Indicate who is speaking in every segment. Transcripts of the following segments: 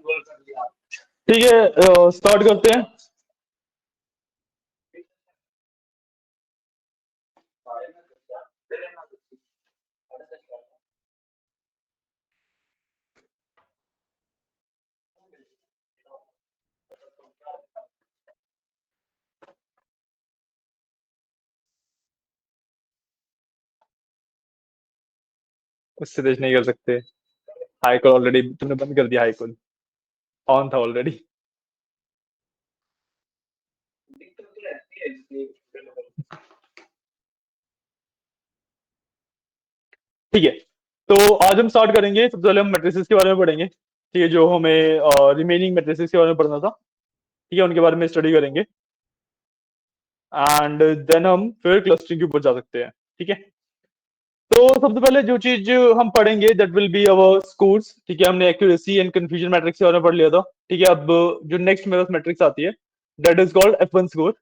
Speaker 1: ठीक है, स्टार्ट करते हैं। उससे तेज नहीं कर सकते। हाई कॉल ऑलरेडी तुमने बंद कर दिया, हाई कॉल ऑन था ऑलरेडी। ठीक है, तो आज हम स्टार्ट करेंगे। सबसे पहले हम मैट्रिसेस के बारे में पढ़ेंगे, ठीक है, जो हमें रिमेनिंग मैट्रिसेस के बारे में पढ़ना था। ठीक है, उनके बारे में स्टडी करेंगे एंड देन हम फिर क्लस्टरिंग के ऊपर जा सकते हैं। ठीक है, तो सबसे पहले जो चीज हम पढ़ेंगे that will be our scores. ठीक है, हमने एक्यूरेसी एंड कंफ्यूजन मैट्रिक्स के बारे में पढ़ लिया था। ठीक है, अब जो नेक्स्ट मेरे पास मैट्रिक्स आती है that is called F1 score.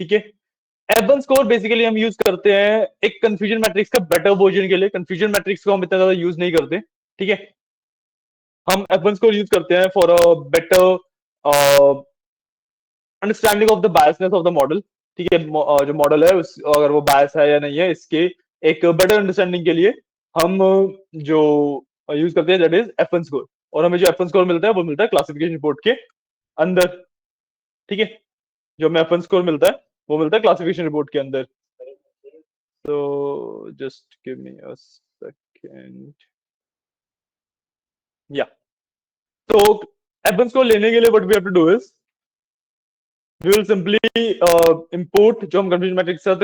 Speaker 1: ठीक है, F1 स्कोर बेसिकली हम यूज करते हैं एक कंफ्यूजन मैट्रिक्स का बेटर वर्जन के लिए। कंफ्यूजन मैट्रिक्स को हम इतना ज्यादा यूज नहीं करते। ठीक है, हम F1 स्कोर यूज करते हैं for a better understanding of the biasness of the model. ठीक है, जो मॉडल है उस अगर वो बायस है या नहीं है, इसके एक बेटर अंडरस्टैंडिंग के लिए हम जो यूज करते हैं दैट इज F1 स्कोर। और हमें जो F1 स्कोर मिलता है वो मिलता है क्लासिफिकेशन रिपोर्ट के अंदर। ठीक है, जो हमें F1 स्कोर मिलता है वो मिलता है क्लासिफिकेशन रिपोर्ट के अंदर। तो just give me a second. या तो F1 स्कोर लेने के लिए what we have to do is we will simply import जो हम कंफ्यूजन मैट्रिक्स के साथ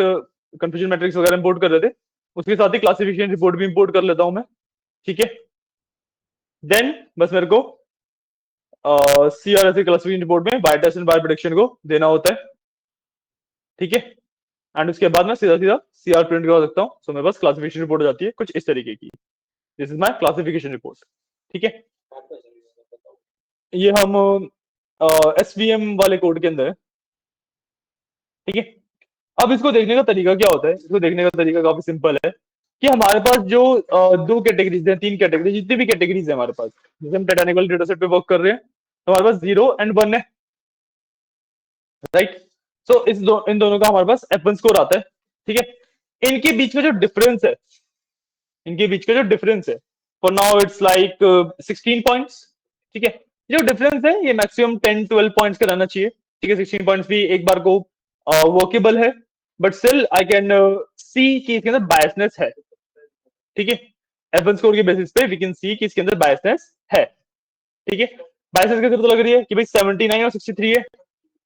Speaker 1: कंफ्यूजन मैट्रिक्स वगैरह इंपोर्ट कर रहे थे उसके साथ ही क्लासिफिकेशन रिपोर्ट भी इंपोर्ट कर लेता हूं मैं। ठीक है, देन बस मेरे को CRS क्लासिफिकेशन रिपोर्ट में by test and by prediction को देना होता है। ठीक है, एंड उसके बाद मैं सीधा सीधा CR प्रिंट करवा सकता हूँ। सो मेरे पास क्लासिफिकेशन रिपोर्ट हो जाती है कुछ इस तरीके की। This is my classification report. ठीक है, ये हम SVM वाले कोड के अंदर है। ठीक है, अब इसको देखने का तरीका क्या होता है? इसको देखने का तरीका काफी सिंपल है कि हमारे पास जो दो कैटेगरीज हैं, तीन कैटेगरी, जितनी भी कैटेगरीज है हमारे पास, जैसे हम टाइटैनिक डेटा सेट पे वर्क कर रहे हैं तो हमारे पास 0 और 1 है, राइट। सो इन दोनों का हमारे पास F1 स्कोर आता है। ठीक है, इनके बीच में जो डिफरेंस है, इनके बीच का जो डिफरेंस है for now it's like 16 points. ठीक है, जो डिफरेंस है ये मैक्सिमम 10-12 पॉइंट्स का रहना चाहिए। ठीक है, 16 पॉइंट्स भी एक बार को वर्केबल है, but still I can see कि इसके अंदर बायसनेस है। ठीक है, F1 स्कोर के बेसिस पे वी कैन सी कि इसके अंदर बायसनेस है। ठीक है, बायसनेस कैसे पता लग रही है कि भाई 79 और 63 है,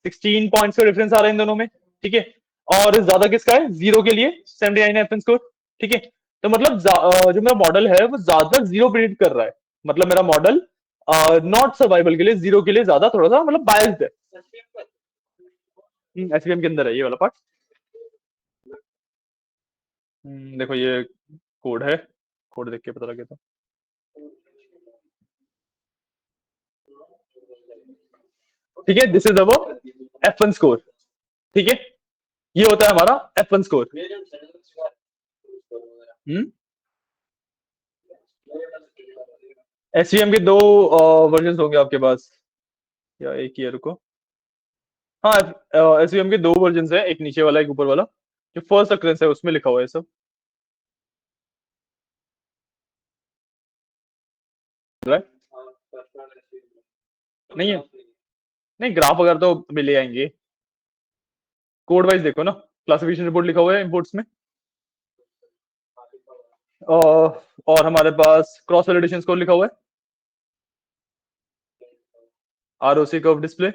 Speaker 1: 16 पॉइंट्स का डिफरेंस आ रहा है इन दोनों में। ठीक है, और ज्यादा किसका है? 0 के लिए 79 है F1 स्कोर। ठीक है, तो मतलब जो मेरा मॉडल है वो ज्यादा 0 प्रिडिक्ट कर रहा है। मतलब मेरा मॉडल नॉट सर्वाइवल के लिए 0 के लिए ज्यादा थोड़ा सा मतलब बायस्ड है। SVM के अंदर है ये वाला पार्ट। देखो ये कोड है, कोड देख के पता लगे तो। ठीक है, this is our F1 score. ठीक है, ये होता है हमारा F1 स्कोर। SVM के दो वर्जन होंगे आपके पास या एक ही है? रुको, हाँ, SVM के दो वर्जन है, एक नीचे वाला एक ऊपर वाला। जो फर्स्ट अक्रेंस है उसमें लिखा हुआ है सब, राइट? नहीं है, नहीं ग्राफ वगैरह तो मिल आएंगे। कोड वाइज देखो ना, क्लासिफिकेशन रिपोर्ट लिखा हुआ है इंपोर्ट्स में। और हमारे पास क्रॉस वैलिडेशन स्कोर लिखा हुआ है, ROC कर्व डिस्प्ले।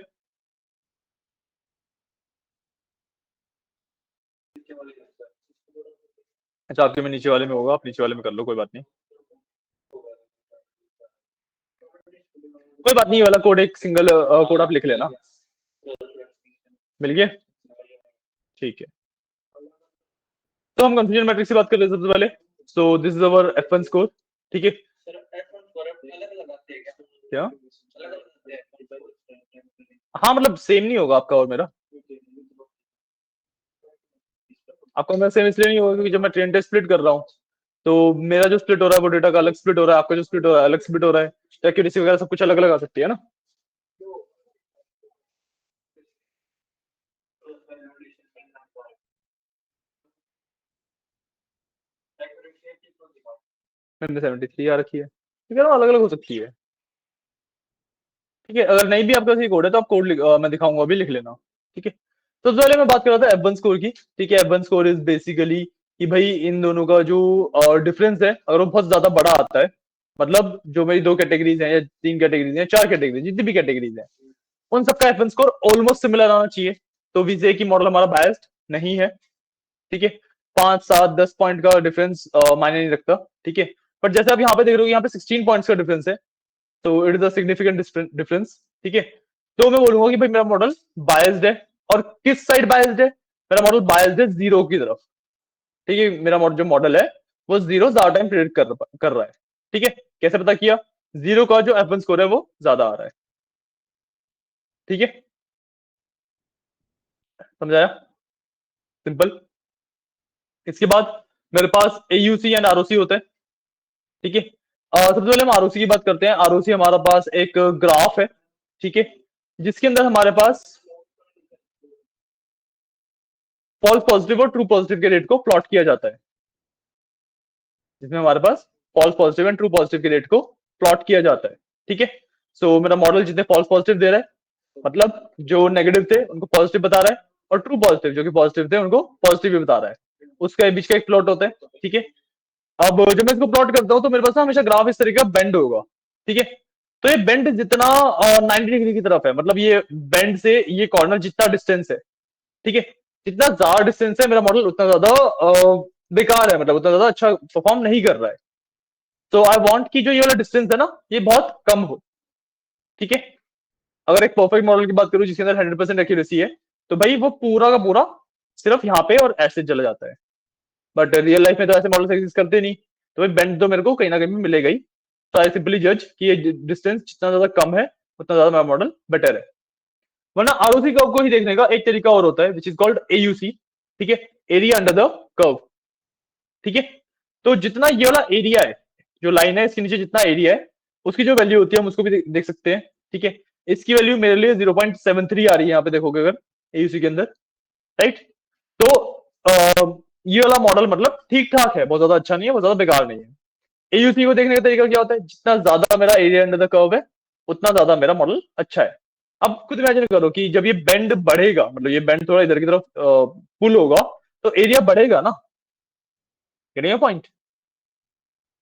Speaker 1: अच्छा, आपके में नीचे वाले में होगा, आप नीचे वाले में कर लो, कोई बात नहीं। कोई बात नहीं, वाला कोड एक सिंगल कोड आप लिख लेना। मिल गया? ठीक है, तो हम कंफ्यूजन मैट्रिक्स की बात कर रहे हैं सबसे पहले। So this is our F1 score. ठीक है, क्या? हाँ, मतलब सेम नहीं होगा आपका और मेरा। आपका मेरा सेम इसलिए नहीं होगा क्योंकि जब मैं ट्रेन टेस्ट स्प्लिट कर रहा हूँ तो मेरा जो स्प्लिट हो रहा है वो डेटा का अलग स्प्लिट हो रहा है, आपका जो स्प्लिट हो रहा है अलग स्प्लिट हो रहा है, तो एक्यूरेसी वगैरह सब कुछ अलग अलग आ सकती है ना। मैंने 73 आ रखी है, ठीक है ना, अलग अलग हो सकती है। ठीक है, अगर नहीं भी आपके पास ये कोड है तो आप कोड मैं दिखाऊंगा अभी, लिख लेना। ठीक है, तो सबसे पहले मैं बात कर रहा था एफ वन स्कोर की। ठीक है, F one score is basically कि भाई इन दोनों का जो डिफरेंस है, अगर वो बहुत ज्यादा बड़ा आता है, मतलब जो मेरी दो कैटेगरीज हैं या तीन कैटेगरीज हैं, चार कैटेगरीज, जितनी भी कैटेगरीज हैं, उन सबका F one score almost similar आना चाहिए। तो वी से कि मॉडल हमारा बायस्ड नहीं है। ठीक है, 5, 7, 10 पॉइंट का डिफरेंस मायने नहीं रखता। ठीक है, पर जैसे आप यहाँ पे देख रहे हो, यहाँ पे 16 पॉइंट्स का डिफरेंस है, तो it is a significant difference. ठीक है, तो मैं बोलूंगा कि भाई मेरा मॉडल बायस्ड है। और किस साइड बायस्ड है? मेरा मॉडल बायस्ड है जीरो की तरफ। ठीक है, मेरा जो मॉडल है वो जीरो ज्यादा टाइम प्रेडिक्ट कर रहा है। ठीक है, कैसे पता किया? जीरो का जो एफ स्कोर है वो ज्यादा आ रहा है। ठीक है, समझाया? सिंपल। इसके बाद मेरे पास एयूसी एंड आरओसी होते हैं। ठीक है, सबसे पहले हम आरओसी की बात करते हैं। आरओसी हमारा पास एक ग्राफ है। ठीक है, जिसके अंदर हमारे पास फॉल्स पॉजिटिव और ट्रू पॉजिटिव के रेट को प्लॉट किया जाता है। जिसमें हमारे पास false positive and true positive के रेट को प्लॉट किया जाता है। ठीक है, सो मेरा मॉडल जितने फॉल्स पॉजिटिव दे रहा है, मतलब जो नेगेटिव थे उनको पॉजिटिव बता रहा है, और ट्रू पॉजिटिव जो कि पॉजिटिव थे उनको पॉजिटिव भी बता रहा है। उसके बीच का एक प्लॉट होता है। ठीक है, अब जब मैं इसको प्लॉट करता हूं तो मेरे पास ना हमेशा ग्राफ इस तरीके का बेंड होगा। ठीक है, तो ये बेंड जितना 90 डिग्री की तरफ है, मतलब ये बेंड से ये कॉर्नर जितना डिस्टेंस है, ठीक है, जितना ज्यादा डिस्टेंस है मेरा मॉडल उतना ज्यादा बेकार है, मतलब उतना ज्यादा अच्छा परफॉर्म नहीं कर रहा है। तो आई वांट कि जो ये वाला डिस्टेंस है ना ये बहुत कम हो। ठीक है, अगर एक परफेक्ट मॉडल की बात करूं जिसके अंदर 100% एक्यूरेसी है, तो भाई वो पूरा का पूरा सिर्फ यहाँ पे और ऐसे चला जाता है। बट रियल लाइफ में तो ऐसे मॉडल एग्जिस्ट करते नहीं, तो भाई बेंड तो मेरे को कहीं ना कहीं मिलेगा ही। तो आई सिंपली जज कि ये डिस्टेंस जितना ज्यादा कम है उतना ज्यादा मेरा मॉडल बेटर है। वरना आरओसी कर्व को ही देखने का एक तरीका और होता है, विच इज कॉल्ड एयूसी। ठीक है, एरिया अंडर द कर्व। ठीक है, तो जितना ये वाला एरिया है, जो लाइन है इसके नीचे जितना एरिया है, उसकी जो वैल्यू होती है हम उसको भी देख सकते हैं। ठीक है, इसकी वैल्यू मेरे लिए 0.73 आ रही है यहाँ पे देखोगे अगर एयूसी के अंदर। राइट, तो ये वाला मॉडल मतलब ठीक ठाक है, बहुत ज्यादा अच्छा नहीं है, बहुत ज्यादा बेकार नहीं है। एयूसी को देखने का तरीका क्या होता है? जितना ज्यादा मेरा एरिया अंडर द कर्व है उतना ज्यादा मेरा मॉडल अच्छा है। अब खुद इमेजिन करो कि जब ये बेंड बढ़ेगा, मतलब ये बेंड थोड़ा इधर की तरफ पुल होगा, तो एरिया बढ़ेगा ना? Getting point?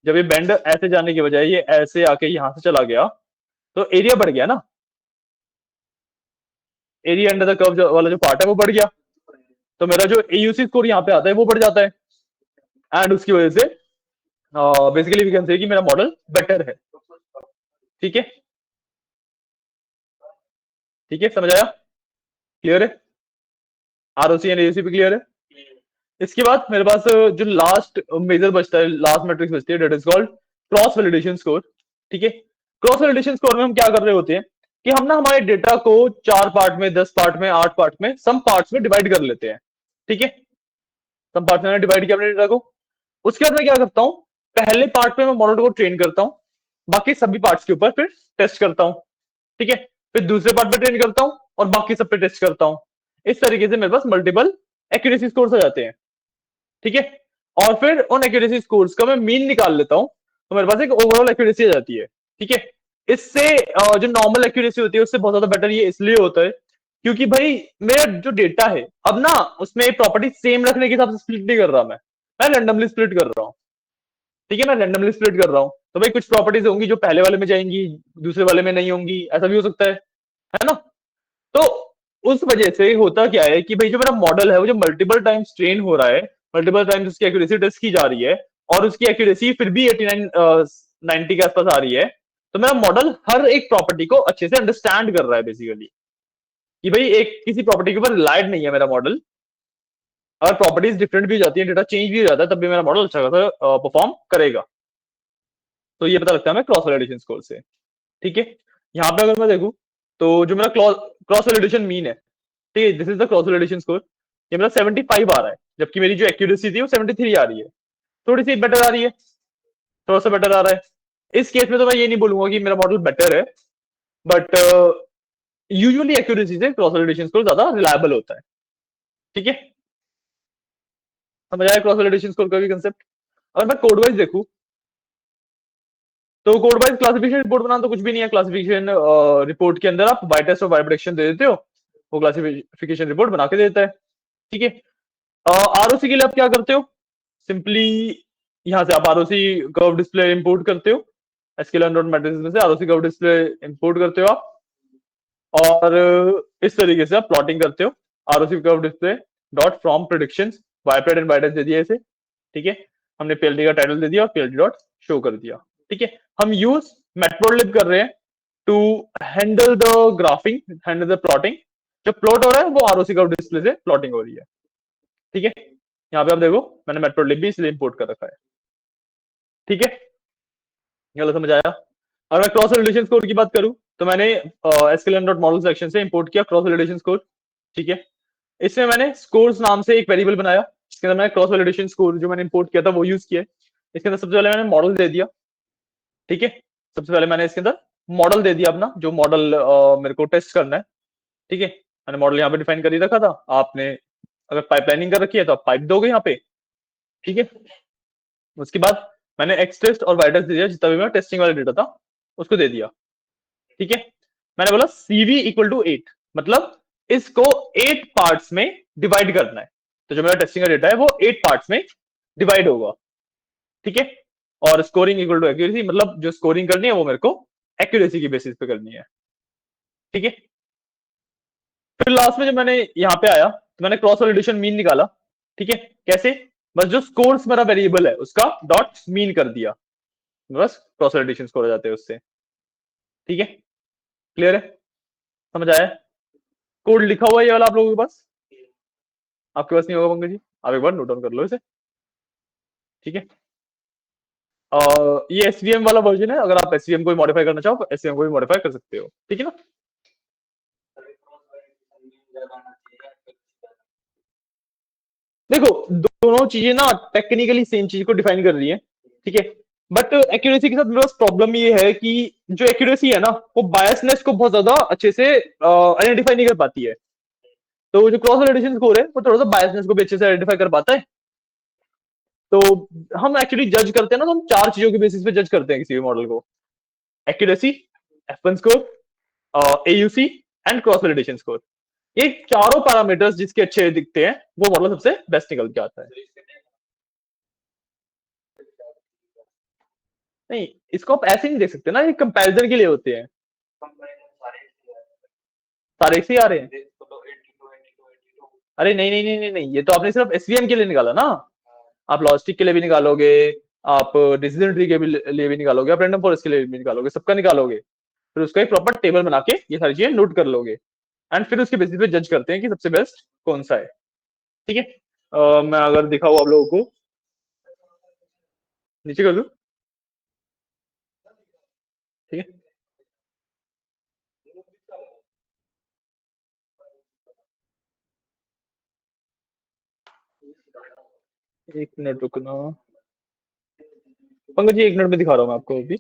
Speaker 1: जब ये बेंड ऐसे जाने की बजाय ये ऐसे आके यहां से चला गया, तो एरिया बढ़ गया ना? एरिया अंडर द कर्व वाला जो पार्ट है वो बढ़ गया, तो मेरा जो एयूसी स्कोर यहाँ पे आता है वो बढ़ जाता है। एंड उसकी वजह से बेसिकली वी कैन से कि मेरा मॉडल बेटर है। ठीक है, ठीक है, समझ आया? क्लियर है? आरओसी एंड एयूसी पे क्लियर है? इसके बाद मेरे पास जो लास्ट मेजर बचता है, लास्ट मैट्रिक्स बचती है, that is called cross validation score. ठीक है, क्रॉस वैलिडेशन स्कोर में हम क्या कर रहे होते हैं कि हम ना हमारे डेटा को 4 पार्ट में, 10 पार्ट में, 8 पार्ट में, सम पार्ट्स में डिवाइड कर लेते हैं। ठीक है, सम पार्ट में डिवाइड किया अपने डेटा को। उसके बाद मैं क्या करता हूँ, पहले पार्ट में मैं मॉडल को ट्रेन करता हूँ, बाकी सभी पार्ट्स के ऊपर फिर टेस्ट करता हूँ। ठीक है, फिर दूसरे पार्ट पे ट्रेन करता हूँ और बाकी सब पे टेस्ट करता हूँ। इस तरीके से मेरे पास मल्टीपल एक्यूरेसी स्कोर्स हो जाते हैं। ठीक है, और फिर उन एक्यूरेसी स्कोर्स का मैं मीन निकाल लेता हूं, तो मेरे पास एक ओवरऑल एक्यूरेसी आ जाती है। ठीक है, इससे जो नॉर्मल एक्यूरेसी होती है उससे बहुत ज्यादा बेटर ये इसलिए होता है क्योंकि भाई मेरा जो डेटा है अब ना उसमें प्रॉपर्टी सेम रखने के हिसाब से स्प्लिट नहीं कर रहा मैं रैंडमली स्प्लिट कर रहा हूँ। ठीक है, मैं रैंडमली स्प्लिट कर रहा हूँ, तो भाई कुछ प्रॉपर्टीज होंगी जो पहले वाले में जाएंगी, दूसरे वाले में नहीं होंगी, ऐसा भी हो सकता है ना? तो उस वजह से होता क्या है कि भाई जो मेरा मॉडल है वो जो मल्टीपल टाइम्स ट्रेन हो रहा है, मल्टीपल टाइम्स उसकी एक्यूरेसी टेस्ट की जा रही है, और उसकी एक्यूरेसी फिर भी 89 90 के आसपास आ रही है, तो मेरा मॉडल हर एक प्रॉपर्टी को अच्छे से अंडरस्टैंड कर रहा है बेसिकली, कि भाई एक किसी प्रॉपर्टी के ऊपर रिलायड नहीं है मेरा मॉडल। अगर प्रॉपर्टीज डिफरेंट भी हो जाती है, डेटा चेंज भी हो जाता है, तब भी मेरा मॉडल अच्छा खासा परफॉर्म करेगा। तो ये पता लगता है हमें क्रॉस वैलिडेशन स्कोर से। ठीक है, यहाँ पे अगर मैं देखूं तो जो मेरा क्रॉस वैलिडेशन मीन है, ठीक है, this is the cross validation score, ये मेरा 75 आ रहा है, जबकि मेरी जो एक्यूरेसी थी वो 73 आ रही है। थोड़ी सी बेटर आ रही है, थोड़ा सा बेटर आ रहा है। इस केस में तो मैं ये नहीं बोलूंगा कि मेरा मॉडल बेटर है, बट यूजुअली एक्यूरेसी से क्रॉस वैलिडेशन स्कोर ज्यादा रिलायबल होता है। ठीक है, समझ आया क्रॉस वैलिडेशन स्कोर का भी कंसेप्ट? अगर मैं कोड वाइज देखूं तो कोड वाइज क्लासिफिकेशन रिपोर्ट बनाना तो कुछ भी नहीं है। क्लासिफिकेशन रिपोर्ट के अंदर आप बाय टेस्ट और बाय प्रेडिक्शन दे देते हो, वो क्लासिफिकेशन रिपोर्ट बना के देता है। ठीक है। आरओसी के लिए आप क्या करते हो, सिंपली यहाँ से आप आरओसी कर्व डिस्प्ले इंपोर्ट करते हो, एसक्यूएल डॉट मैट्रिसेस में से आरओसी कर्व डिस्प्ले इंपोर्ट करते हो आप, और इस तरीके से आप प्लॉटिंग करते हो। ROC curve display dot from prediction Y pred and वाईडेस दे दिया इसे। ठीक है, हमने पीएलडी का टाइटल दे दिया और पीएलडी डॉट शो कर दिया। ठीक है, हम यूज मैटप्लोटलिब कर रहे हैं to handle the graphing, handle the plotting. जो प्लॉट हो रहा है वो आरओसी कर्व डिस्प्ले से प्लॉटिंग हो रही है। ठीक है, यहाँ पे आप देखो मैंने मैटप्लोटलिब भी इसलिए इंपोर्ट कर रखा है। ठीक है, ये वाला समझ आया। अगर मैं क्रॉस वैलिडेशन स्कोर की बात करूं तो मैंने एसक्यूएल डॉट मॉडल सेक्शन से इंपोर्ट किया क्रॉस वैलिडेशन स्कोर। ठीक है, इसमें मैंने स्कोर्स नाम से एक वेरिएबल बनाया, इसके अंदर मैंने क्रॉस वैलिडेशन स्कोर जो मैंने इंपोर्ट किया था वो यूज किया। इसके अंदर सबसे पहले मैंने मॉडल दे दिया। ठीक है, सबसे पहले मैंने इसके अंदर मॉडल दे दिया अपना, जो मॉडल मेरे को टेस्ट करना है। ठीक है, मैंने मॉडल यहाँ पे डिफाइन कर ही रखा था। आपने अगर पाइपलाइनिंग कर रखी है तो आप पाइप दोगे यहाँ पे। ठीक है, उसके बाद मैंने एक्स टेस्ट और वाई टेस्ट दे दिया, जितना भी मेरा टेस्टिंग वाला डेटा था उसको दे दिया। ठीक है, मैंने बोला CV इक्वल टू 8, मतलब इसको 8 पार्ट्स में डिवाइड करना है। तो जो मेरा टेस्टिंग का डेटा है वो 8 पार्ट्स में डिवाइड होगा। ठीक है, और स्कोरिंग इक्वल टू एक्यूरेसी, मतलब जो स्कोरिंग करनी है वो मेरे को एक्यूरेसी की बेसिस पे करनी है। ठीक है, फिर लास्ट में जब मैंने यहाँ पे आया तो मैंने क्रॉस वैलिडेशन मीन निकाला। ठीक है, कैसे, बस जो स्कोर्स मेरा वेरिएबल है उसका डॉट मीन कर दिया, बस क्रॉस वैलिडेशन स्कोर हो जाते हैं उससे। ठीक है, क्लियर है, समझ आया। कोड लिखा हुआ है ये वाला आप लोगों के पास, आपके पास नहीं होगा पंकज जी, आप एक बार नोट डाउन कर लो इसे। ठीक है, ये एसवीएम वाला वर्जन है, अगर आप एसवीएम को मॉडिफाई करना चाहो एसवीएम को भी मॉडिफाई कर सकते हो। ठीक है ना। देखो दोनों चीजें ना टेक्निकली सेम चीज को डिफाइन कर रही है। ठीक है, बट एक्यूरेसी के साथ मेरे पास प्रॉब्लम ये है कि जो एक्यूरेसी है ना वो बायसनेस को बहुत ज्यादा अच्छे से आइडेंटिफाई नहीं कर पाती है। तो जो क्रॉस वैलिडेशन स्कोर है वो थोड़ा सा बायसनेस को भी अच्छे से आइडेंटिफाई कर पाता है। तो हम एक्चुअली जज करते हैं ना, तो हम चार चीजों के बेसिस पे जज करते हैं किसी भी मॉडल को: accuracy, F1 score, AUC and cross validation score. ये चारों पैरामीटर्स जिसके अच्छे दिखते हैं वो मॉडल सबसे बेस्ट निकल के आता है। नहीं, इसको आप ऐसे नहीं देख सकते ना, ये कंपैरिजन के लिए होते हैं। सारे एक से ही आ रहे हैं। अरे नहीं नहीं नहीं नहीं नहीं, ये तो आपने सिर्फ एसवीएम के लिए निकाला ना। आप लॉजिस्टिक के लिए भी निकालोगे, आप डिसीजन ट्री के भी लिए भी निकालोगे, आप रैंडम फॉरेस्ट के लिए भी निकालोगे, सबका निकालोगे। फिर उसका एक प्रॉपर टेबल बना के ये सारी चीजें नोट कर लोगे, एंड फिर उसके बेसिस पे जज करते हैं कि सबसे बेस्ट कौन सा है। ठीक है, मैं अगर दिखाऊँ आप लोगों को, नीचे कर दूं। ठीक है, 1 मिनट रुकना पंकज जी, 1 मिनट में दिखा रहा हूँ मैं आपको अभी।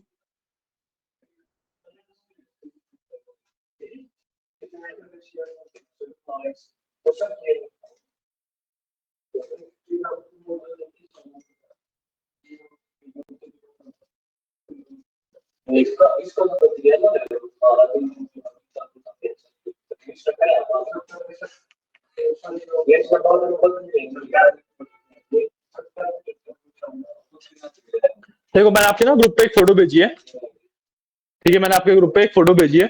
Speaker 1: देखो मैंने आपके ना ग्रुप पे एक फोटो भेजी है। ठीक है, मैंने आपके ग्रुप पे एक फोटो भेजी है,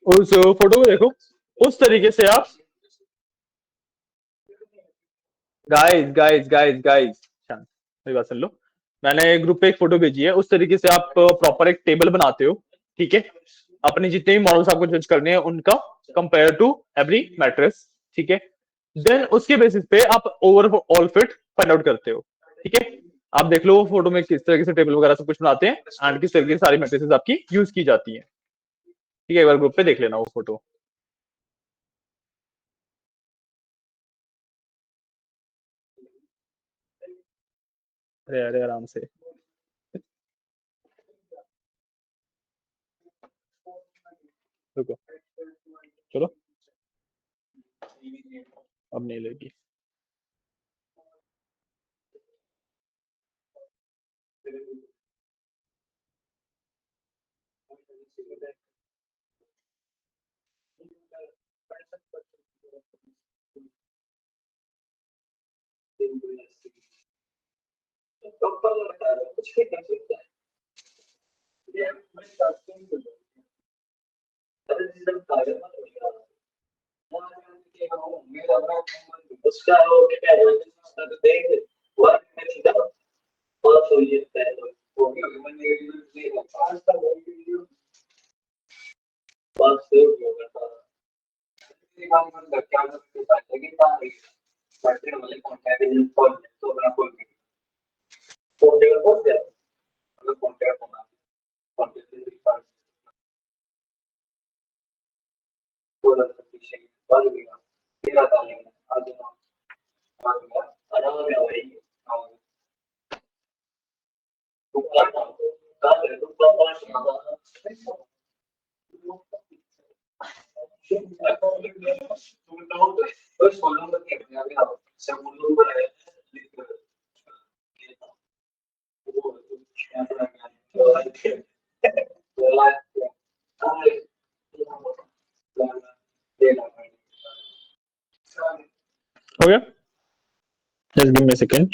Speaker 1: उस फोटो को देखो। उस तरीके से आप, गाइस गाइस गाइस गाइस, शांत, मेरी बात सुन लो। मैंने ग्रुप पे एक फोटो भेजी है, उस तरीके से आप प्रॉपर एक टेबल बनाते हो। ठीक है, अपने जितने भी मॉडल्स आपको जज करने हैं उनका कंपेयर टू एवरी मैट्रिक्स। ठीक है, देन उसके बेसिस पे आप ओवरऑल फिट फाइंड आउट करते हो। ठीक है, आप देख लो वो फोटो में किस तरीके से टेबल वगैरह सब कुछ बनाते हैं एंड किस तरीके से सारी मैट्रिसेस आपकी यूज की जाती है। ठीक है, एक बार ग्रुप पे देख लेना वो फोटो। अरे अरे आराम से, रुको, चलो, अब नहीं लेगी। हो गया? Just give me a second.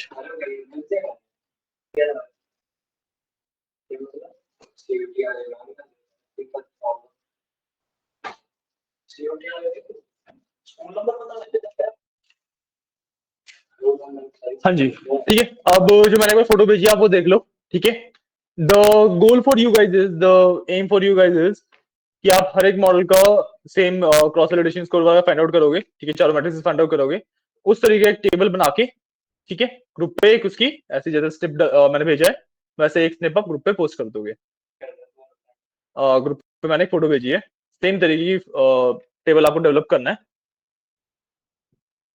Speaker 1: हाँ जी, ठीक है। अब जो मैंने एक फोटो भेजी आप वो देख लो, ठीक है। The goal for you guys is, the aim for you guys is कि आप हर एक मॉडल का सेम क्रॉस वैलिडेशन स्कोर वगैरह फाइंड आउट करोगे, ठीक है, चारों मैट्रिक्स फाइंड आउट करोगे, उस तरीके का एक टेबल बना के, ठीक है, ग्रुप पे एक उसकी ऐसी जैसे स्निप मैंने भेजा है वैसे एक स्निप आप ग्रुप पे पोस्ट कर दोगे। ग्रुप पे मैंने एक फोटो भेजी है, सेम तरीके की टेबल आपको डेवलप करना है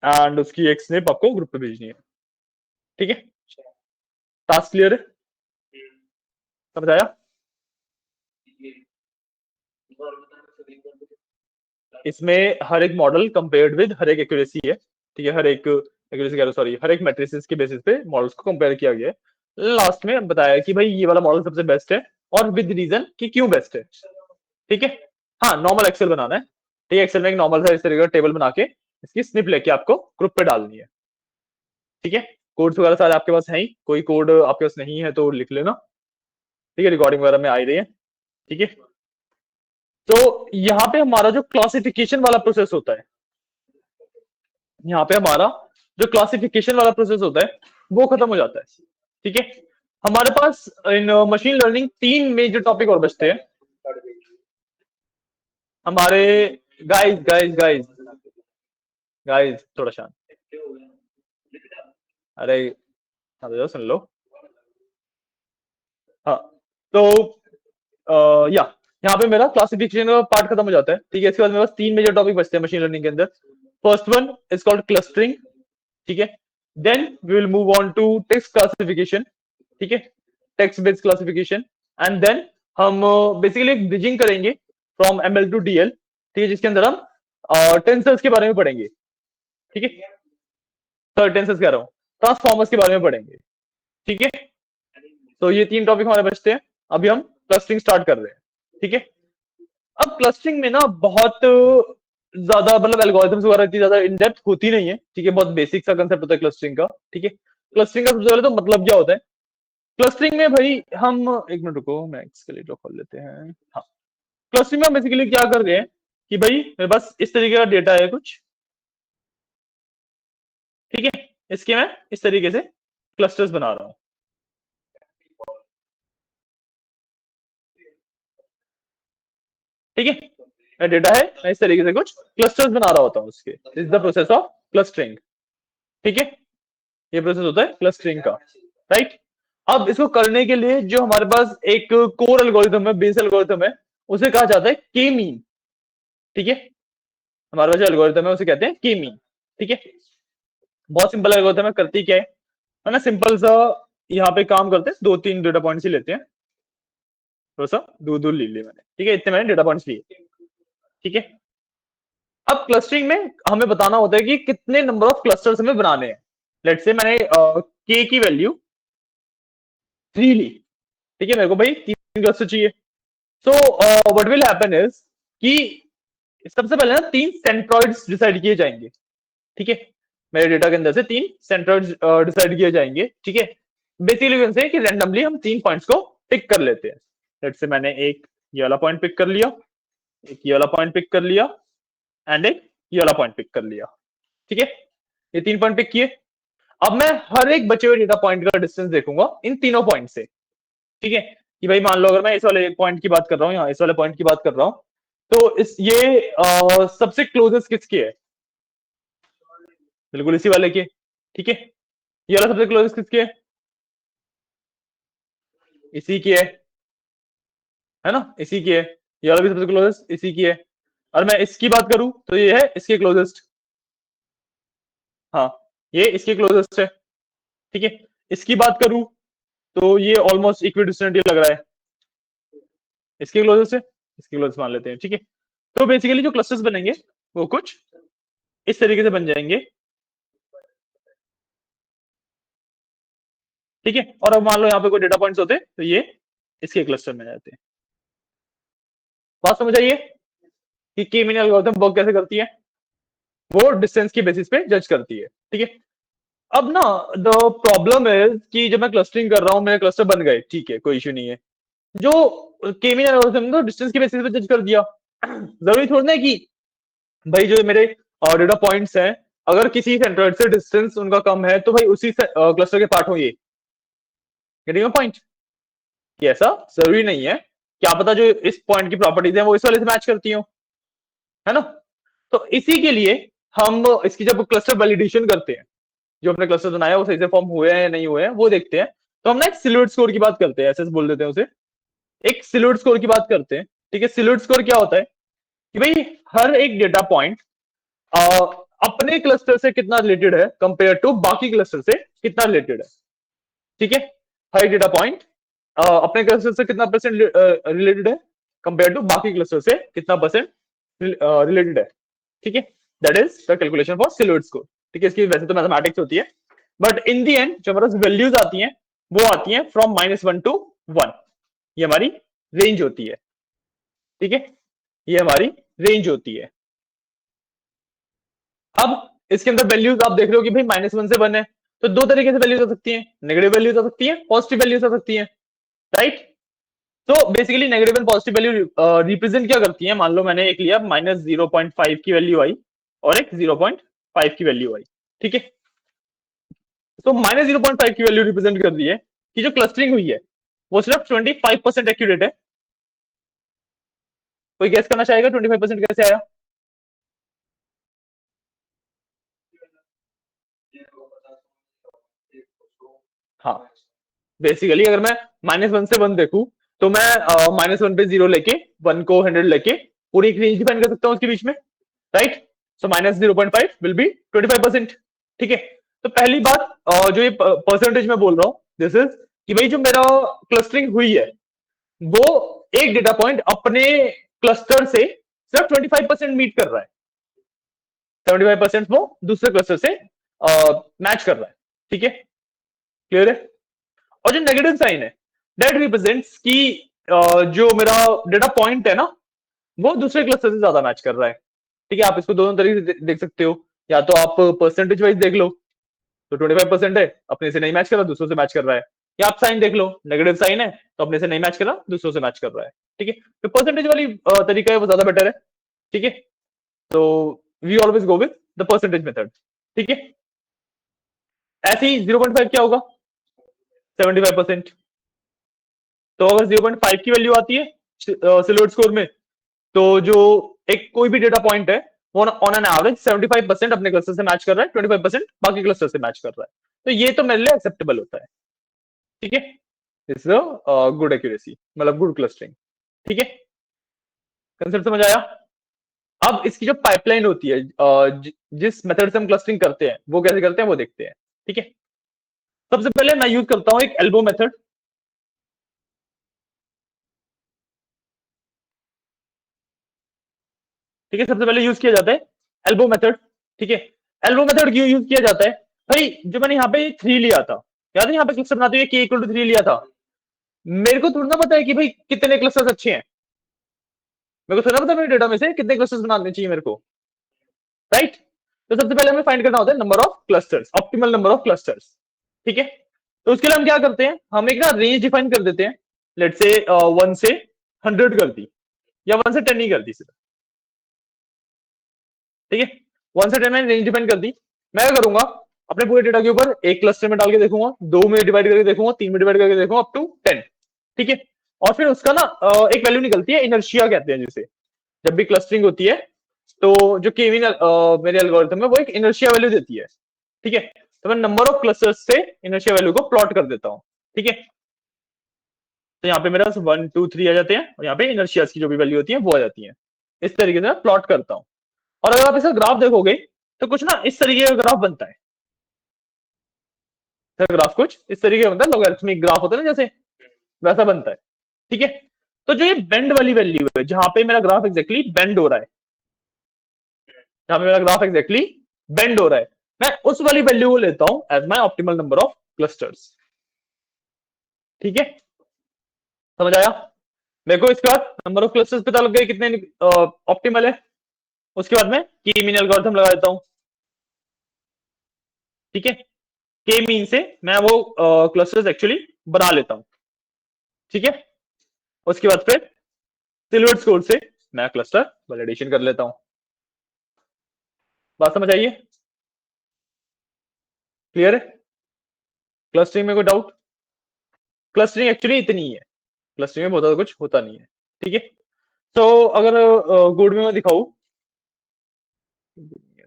Speaker 1: एंड उसकी एक स्निप आपको ग्रुप पे भेजनी है, ठीक है। टास्क क्लियर है? समझ आया? इसमें हर एक मॉडल कंपेयर्ड विद हर एक एक्यूरेसी है, ठीक है, हर एक एक्यूरेसी कह रहा हूं, सॉरी, हर एक मैट्रिसेस के बेसिस पे मॉडल्स को कंपेयर किया गया है। लास्ट में बताया कि भाई ये वाला मॉडल सबसे बेस्ट है और विद रीजन कि क्यों बेस्ट है, ठीक है। हाँ, नॉर्मल एक्सेल बनाना है, ठीक है, एक्सेल में एक नॉर्मल सा इस तरीके का टेबल बना के इसकी स्निप लेके आपको ग्रुप पे डालनी है, ठीक है। कोड्स वगैरह सारे आपके पास है ही, कोई कोड आपके पास नहीं है तो लिख लेना, ठीक है, रिकॉर्डिंग वगैरह में आ ही रही है, ठीक है। तो यहाँ पे हमारा जो क्लासिफिकेशन वाला प्रोसेस होता है, यहाँ पे हमारा जो क्लासिफिकेशन वाला प्रोसेस होता है वो खत्म हो जाता है, ठीक है। हमारे पास इन मशीन लर्निंग 3 मेजर टॉपिक और बचते हैं हमारे। गाइस गाइस गाइस गाइस थोड़ा शांत, अरे हाँ सुन लो। हाँ, तो या यहाँ पे मेरा क्लासिफिकेशन का पार्ट खत्म हो जाता है, ठीक है। इसके बाद मेरे पास 3 मेजर टॉपिक बचते हैं मशीन लर्निंग के अंदर। First one is called clustering, ठीक है। Then we will move on to text classification, ठीक है, text based classification. And then हम बेसिकली एक ब्रिजिंग करेंगे फ्रॉम एमएल टू डीएल, ठीक है, जिसके अंदर हम टेंसर्स के बारे में पढ़ेंगे, ठीक है, सर टेंसर्स कह रहा हूँ, ट्रांसफॉर्मर्स के बारे में पढ़ेंगे, ठीक है। तो ये 3 टॉपिक हमारे बचते हैं, अभी हम क्लस्टरिंग स्टार्ट कर रहे हैं, ठीक है। अब क्लस्टरिंग में ना बहुत ज्यादा मतलब एल्गोरिथम्स वगैरह इतनी ज्यादा इन डेप्थ होती नहीं है, ठीक है, बहुत बेसिक सा कंसेप्ट होता है क्लस्टरिंग का, ठीक है। क्लस्टरिंग का सबसे पहले तो मतलब क्या होता है क्लस्टरिंग में भाई, हम एक मिनट रुको मैं एक्सकेलेटर खोल लेते हैं। हाँ, क्लस्टरिंग में बेसिकली क्या कर रहे हैं कि भाई मेरे पास इस तरीके का डेटा है कुछ, ठीक है, इसके मैं इस तरीके से क्लस्टर्स बना रहा हूं, ठीक है, डेटा है, मैं इस तरीके से कुछ क्लस्टर्स बना रहा होता हूँ उसके, is the process of clustering, ठीक है। ये प्रोसेस होता है क्लस्टरिंग का, राइट। अब इसको करने के लिए जो हमारे पास एक कोर एल्गोरिथम है, बेस एल्गोरिथम है, उसे कहा जाता है के मीन, ठीक है। हमारे पास जो एल्गोरिथम है उसे कहते हैं के मीन, ठीक है। बहुत सिंपल एल्गोरिथम है, करती क्या है ना, सिंपल सा यहाँ पे काम करते हैं, 2-3 डेटा पॉइंट्स ही लेते हैं, थोड़ा सा दूर दूर ले मैंने, ठीक है, इतने मैंने डेटा पॉइंट्स लिए, ठीक है। अब क्लस्टरिंग में हमें बताना होता है कि कितने नंबर ऑफ क्लस्टर्स हमें बनाने हैं। लेट्स से मैंने के की वैल्यू 3 ली, ठीक है, मेरे को भाई 3 क्लस्टर चाहिए। So what will happen is कि सबसे पहले ना 3 सेंट्रॉइड्स डिसाइड किए जाएंगे, ठीक है। मेरे डेटा के अंदर से 3 सेंटर्स डिसाइड किए जाएंगे, ठीक है। बेसिकली कैसे है कि रैंडमली हम 3 पॉइंट्स को पिक कर लेते हैं। लेट्स से मैंने एक ये वाला पॉइंट पिक कर लिया, एक ये वाला पॉइंट पिक कर लिया एंड एक ये वाला पॉइंट पिक कर लिया, ठीक है। ये 3 पॉइंट पिक किए। अब मैं हर एक बचे हुए डेटा पॉइंट का डिस्टेंस देखूंगा इन तीनों पॉइंट से, ठीक है। कि भाई मान लो अगर मैं इस वाले पॉइंट की बात कर रहा हूँ, यहाँ इस वाले पॉइंट की बात कर रहा हूँ, तो इस ये सबसे क्लोजेस्ट किसकी है? बिल्कुल इसी वाले की, ठीक है। ये वाला सबसे क्लोजेस्ट किसकी है? इसी की है ना, इसी की है। ये वाला भी सबसे क्लोजेस्ट इसी की है। और मैं इसकी बात करूं तो ये है इसके क्लोजेस्ट, हाँ ये इसके क्लोजेस्ट है, ठीक है। इसकी बात करूं तो ये ऑलमोस्ट इक्वी डिस्टेंट लग रहा है, इसके क्लोजेस्ट है, इसके क्लोजेस्ट मान लेते हैं, ठीक है। तो बेसिकली जो क्लस्टर्स बनेंगे वो कुछ इस तरीके से बन जाएंगे, ठीक है। और अब मान लो यहाँ पे कोई डेटा पॉइंट्स होते तो ये इसके क्लस्टर में जाते हैं। बात समझ आइए कि के मीन एल्गोरिथम वर्क कैसे करती है, वो डिस्टेंस की बेसिस पे जज करती है, ठीक है। अब ना द प्रॉब्लम है कि जब मैं क्लस्टरिंग कर रहा हूं, मेरे क्लस्टर बन गए, ठीक है, कोई इश्यू नहीं है। जो के मीन एल्गोरिथम तो डिस्टेंस की बेसिस पे जज कर दिया, जरूरी थोड़ा ना है कि भाई जो मेरे डेटा पॉइंट्स हैं, अगर किसी सेंट्रोइड से डिस्टेंस उनका कम है तो भाई उसी क्लस्टर के पार्ट हो ये, गेटिंग पॉइंट। कि ऐसा जरूरी नहीं है, क्या पता जो इस पॉइंट की प्रॉपर्टीज है वो इस वाले से मैच करती हो, है ना। तो इसी के लिए हम इसकी जब क्लस्टर वैलिडेशन करते हैं, जो अपने क्लस्टर बनाया वो सही से फॉर्म हुए हैं या नहीं हुए हैं वो देखते हैं, तो हम ना एक सिल्हुएट स्कोर की बात करते हैं, ऐसे बोल देते हैं उसे, एक सिल्हुएट स्कोर की बात करते हैं, ठीक है। सिल्हुएट स्कोर क्या होता है कि भाई हर एक डेटा पॉइंट अपने क्लस्टर से कितना रिलेटेड है कंपेयर टू बाकी क्लस्टर से कितना रिलेटेड है, ठीक है। हर एक डेटा पॉइंट अपने क्लस्टर से कितना परसेंट रिलेटेड है कंपेयर टू बाकी क्लस्टर से कितना परसेंट रिलेटेड है, ठीक है। That is the calculation for silhouette score, ठीक है। इसकी वैसे तो मैथमेटिक्स होती है, बट इन दी एंड जो हमारे वैल्यूज आती हैं वो आती हैं फ्रॉम -1 to 1, ये हमारी रेंज होती है, ठीक है। ये हमारी रेंज होती है। अब इसके अंदर वैल्यूज आप देख रहे हो कि भाई -1 से 1 है, तो दो तरीके से वैल्यूज आ सकती हैं, नेगेटिव वैल्यूज आ सकती हैं, पॉजिटिव वैल्यूज आ सकती हैं, राइट। तो basically negative and positive value represent क्या करती है, मान लो मैंने एक लिया -0.5 की वैल्यू आई और एक 0.5 की वैल्यू आई, ठीक है। तो -0.5 की वैल्यू रिप्रेजेंट कर रही है कि जो क्लस्टरिंग हुई है वो सिर्फ 25% एक्यूरेट है। कोई गैस करना चाहेगा 25% कैसे आया? हाँ, बेसिकली अगर मैं -1 से 1 देखूं तो मैं -1 पे 0 लेके 1 को 100 लेके पूरी एक रेंज डिफाइन कर सकता हूं उसके बीच में, राइट। सो -0.5 विल बी 25%, ठीक है। तो पहली बात जो ये परसेंटेज में बोल रहा हूं दिस इज कि भाई जो मेरा क्लस्टरिंग हुई है वो एक डेटा पॉइंट अपने क्लस्टर से सिर्फ 25% मीट कर रहा है, 75% वो दूसरे क्लस्टर से मैच कर रहा है, ठीक है। क्लियर है? और जो नेगेटिव साइन है दैट रिप्रेजेंट्स कि जो मेरा डेटा पॉइंट है ना वो दूसरे क्लस्टर से ज्यादा मैच कर रहा है, ठीक है। आप इसको दोनों तरीके से देख सकते हो, या तो आप परसेंटेज वाइज देख लो तो 25% है, अपने से नहीं मैच कर रहा दूसरों से मैच कर रहा है, या आप साइन देख लो नेगेटिव साइन है तो अपने से नहीं मैच कर रहा दूसरों से मैच कर रहा है, ठीक है। तो परसेंटेज वाली तरीका है वो ज्यादा बेटर है, ठीक है। तो we always go with the percentage method, ठीक है। ऐसे ही 0.5 क्या होगा? 75%। तो अगर 0.5 की वैल्यू आती है सिल्हुएट स्कोर में, तो जो एक कोई भी डेटा पॉइंट है वो ऑन एन एवरेज 75% अपने क्लस्टर से मैच कर रहा है, 25% बाकी क्लस्टर से मैच कर रहा है, तो ये तो मेरे लिए एक्सेप्टेबल होता है, ठीक है। दिस इज गुड एक्यूरेसी, मतलब गुड क्लस्टरिंग, ठीक है। कंसेप्ट समझ आया? अब इसकी जो पाइपलाइन होती है जिस मेथड से हम क्लस्टरिंग करते हैं वो कैसे करते हैं वो देखते हैं, ठीक है। सबसे पहले मैं यूज करता हूं एक एल्बो मेथड, ठीक है। सबसे पहले यूज किया जाता है एल्बो मेथड, ठीक है। एल्बो मेथड क्यों यूज किया जाता है? भाई जो मैंने यहाँ पे 3 लिया था, याद है यहाँ पे क्लस्टर बनाते हुए k = 3 लिया था, मेरे को थोड़ा ना पता है कि भाई कितने क्लस्टर्स अच्छे हैं, मेरे को थोड़ा पता है मेरे डेटा में से कितने क्लस्टर्स बनाने चाहिए मेरे को, राइट। तो सबसे पहले हमें फाइंड करना होता है number of clusters, optimal number of clusters. ठीक है, तो उसके लिए हम क्या करते हैं, हम एक ना रेंज डिफाइन कर देते हैं। लेट से 1 से 100 कर दी, या 1 से 10 ही कर दी सिर्फ। ठीक है, 1 से 10 मैंने रेंज डिफाइन कर दी। मैं क्या करूंगा, अपने पूरे डेटा के ऊपर एक क्लस्टर में डाल के देखूंगा, 2 में डिवाइड करके देखूंगा, 3 में डिवाइड करके देखूंगा, अप टू 10। ठीक है, और फिर उसका ना एक वैल्यू निकलती है, इनर्शिया कहते हैं जिसे। जब भी क्लस्टरिंग होती है तो जो केविन मेरे एल्गोरिथम है वो एक इनर्शिया वैल्यू देती है। ठीक है, तो मैं नंबर ऑफ क्लस्टर्स से इनर्शिया वैल्यू को प्लॉट कर देता हूँ। ठीक है, तो यहाँ पे मेरा 1 2 3 आ जाते हैं, और यहाँ पे इनर्शियास की जो भी वैल्यू होती है वो आ जाती है। इस तरीके से मैं प्लॉट करता हूँ। और अगर आप इसका ग्राफ देखोगे तो कुछ ना इस तरीके का ग्राफ बनता है। ग्राफ कुछ इस तरीके का बनता है, लॉगरिथमिक ग्राफ होता है ना जैसे, वैसा बनता है। ठीक है, तो जो ये बेंड वाली वैल्यू है, जहां पे मेरा ग्राफ एग्जैक्टली बेंड हो रहा है, जहां पे मेरा ग्राफ एग्जैक्टली बेंड हो रहा है, मैं उस वाली वैल्यू को लेता हूं as my optimal number of clusters. ठीक है, समझ आया? मेरे को इसके बाद नंबर ऑफ क्लस्टर्स पता लग गए कितने ऑप्टिमल है। उसके बाद मैं के मीन एल्गोरिथम लगा देता हूं। ठीक है, के मीन से मैं वो क्लस्टर्स एक्चुअली बना लेता हूं। ठीक है, उसके बाद फिर सिल्वर्ट स्कोर से मैं क्लस्टर वैलिडेशन कर लेता हूं। बात समझ आइए? क्लियर है? क्लस्टरिंग में कोई डाउट? क्लस्टरिंग एक्चुअली इतनी ही है, क्लस्टरिंग में बहुत ज्यादा कुछ होता नहीं है। ठीक है, तो अगर कोड में मैं दिखाऊं,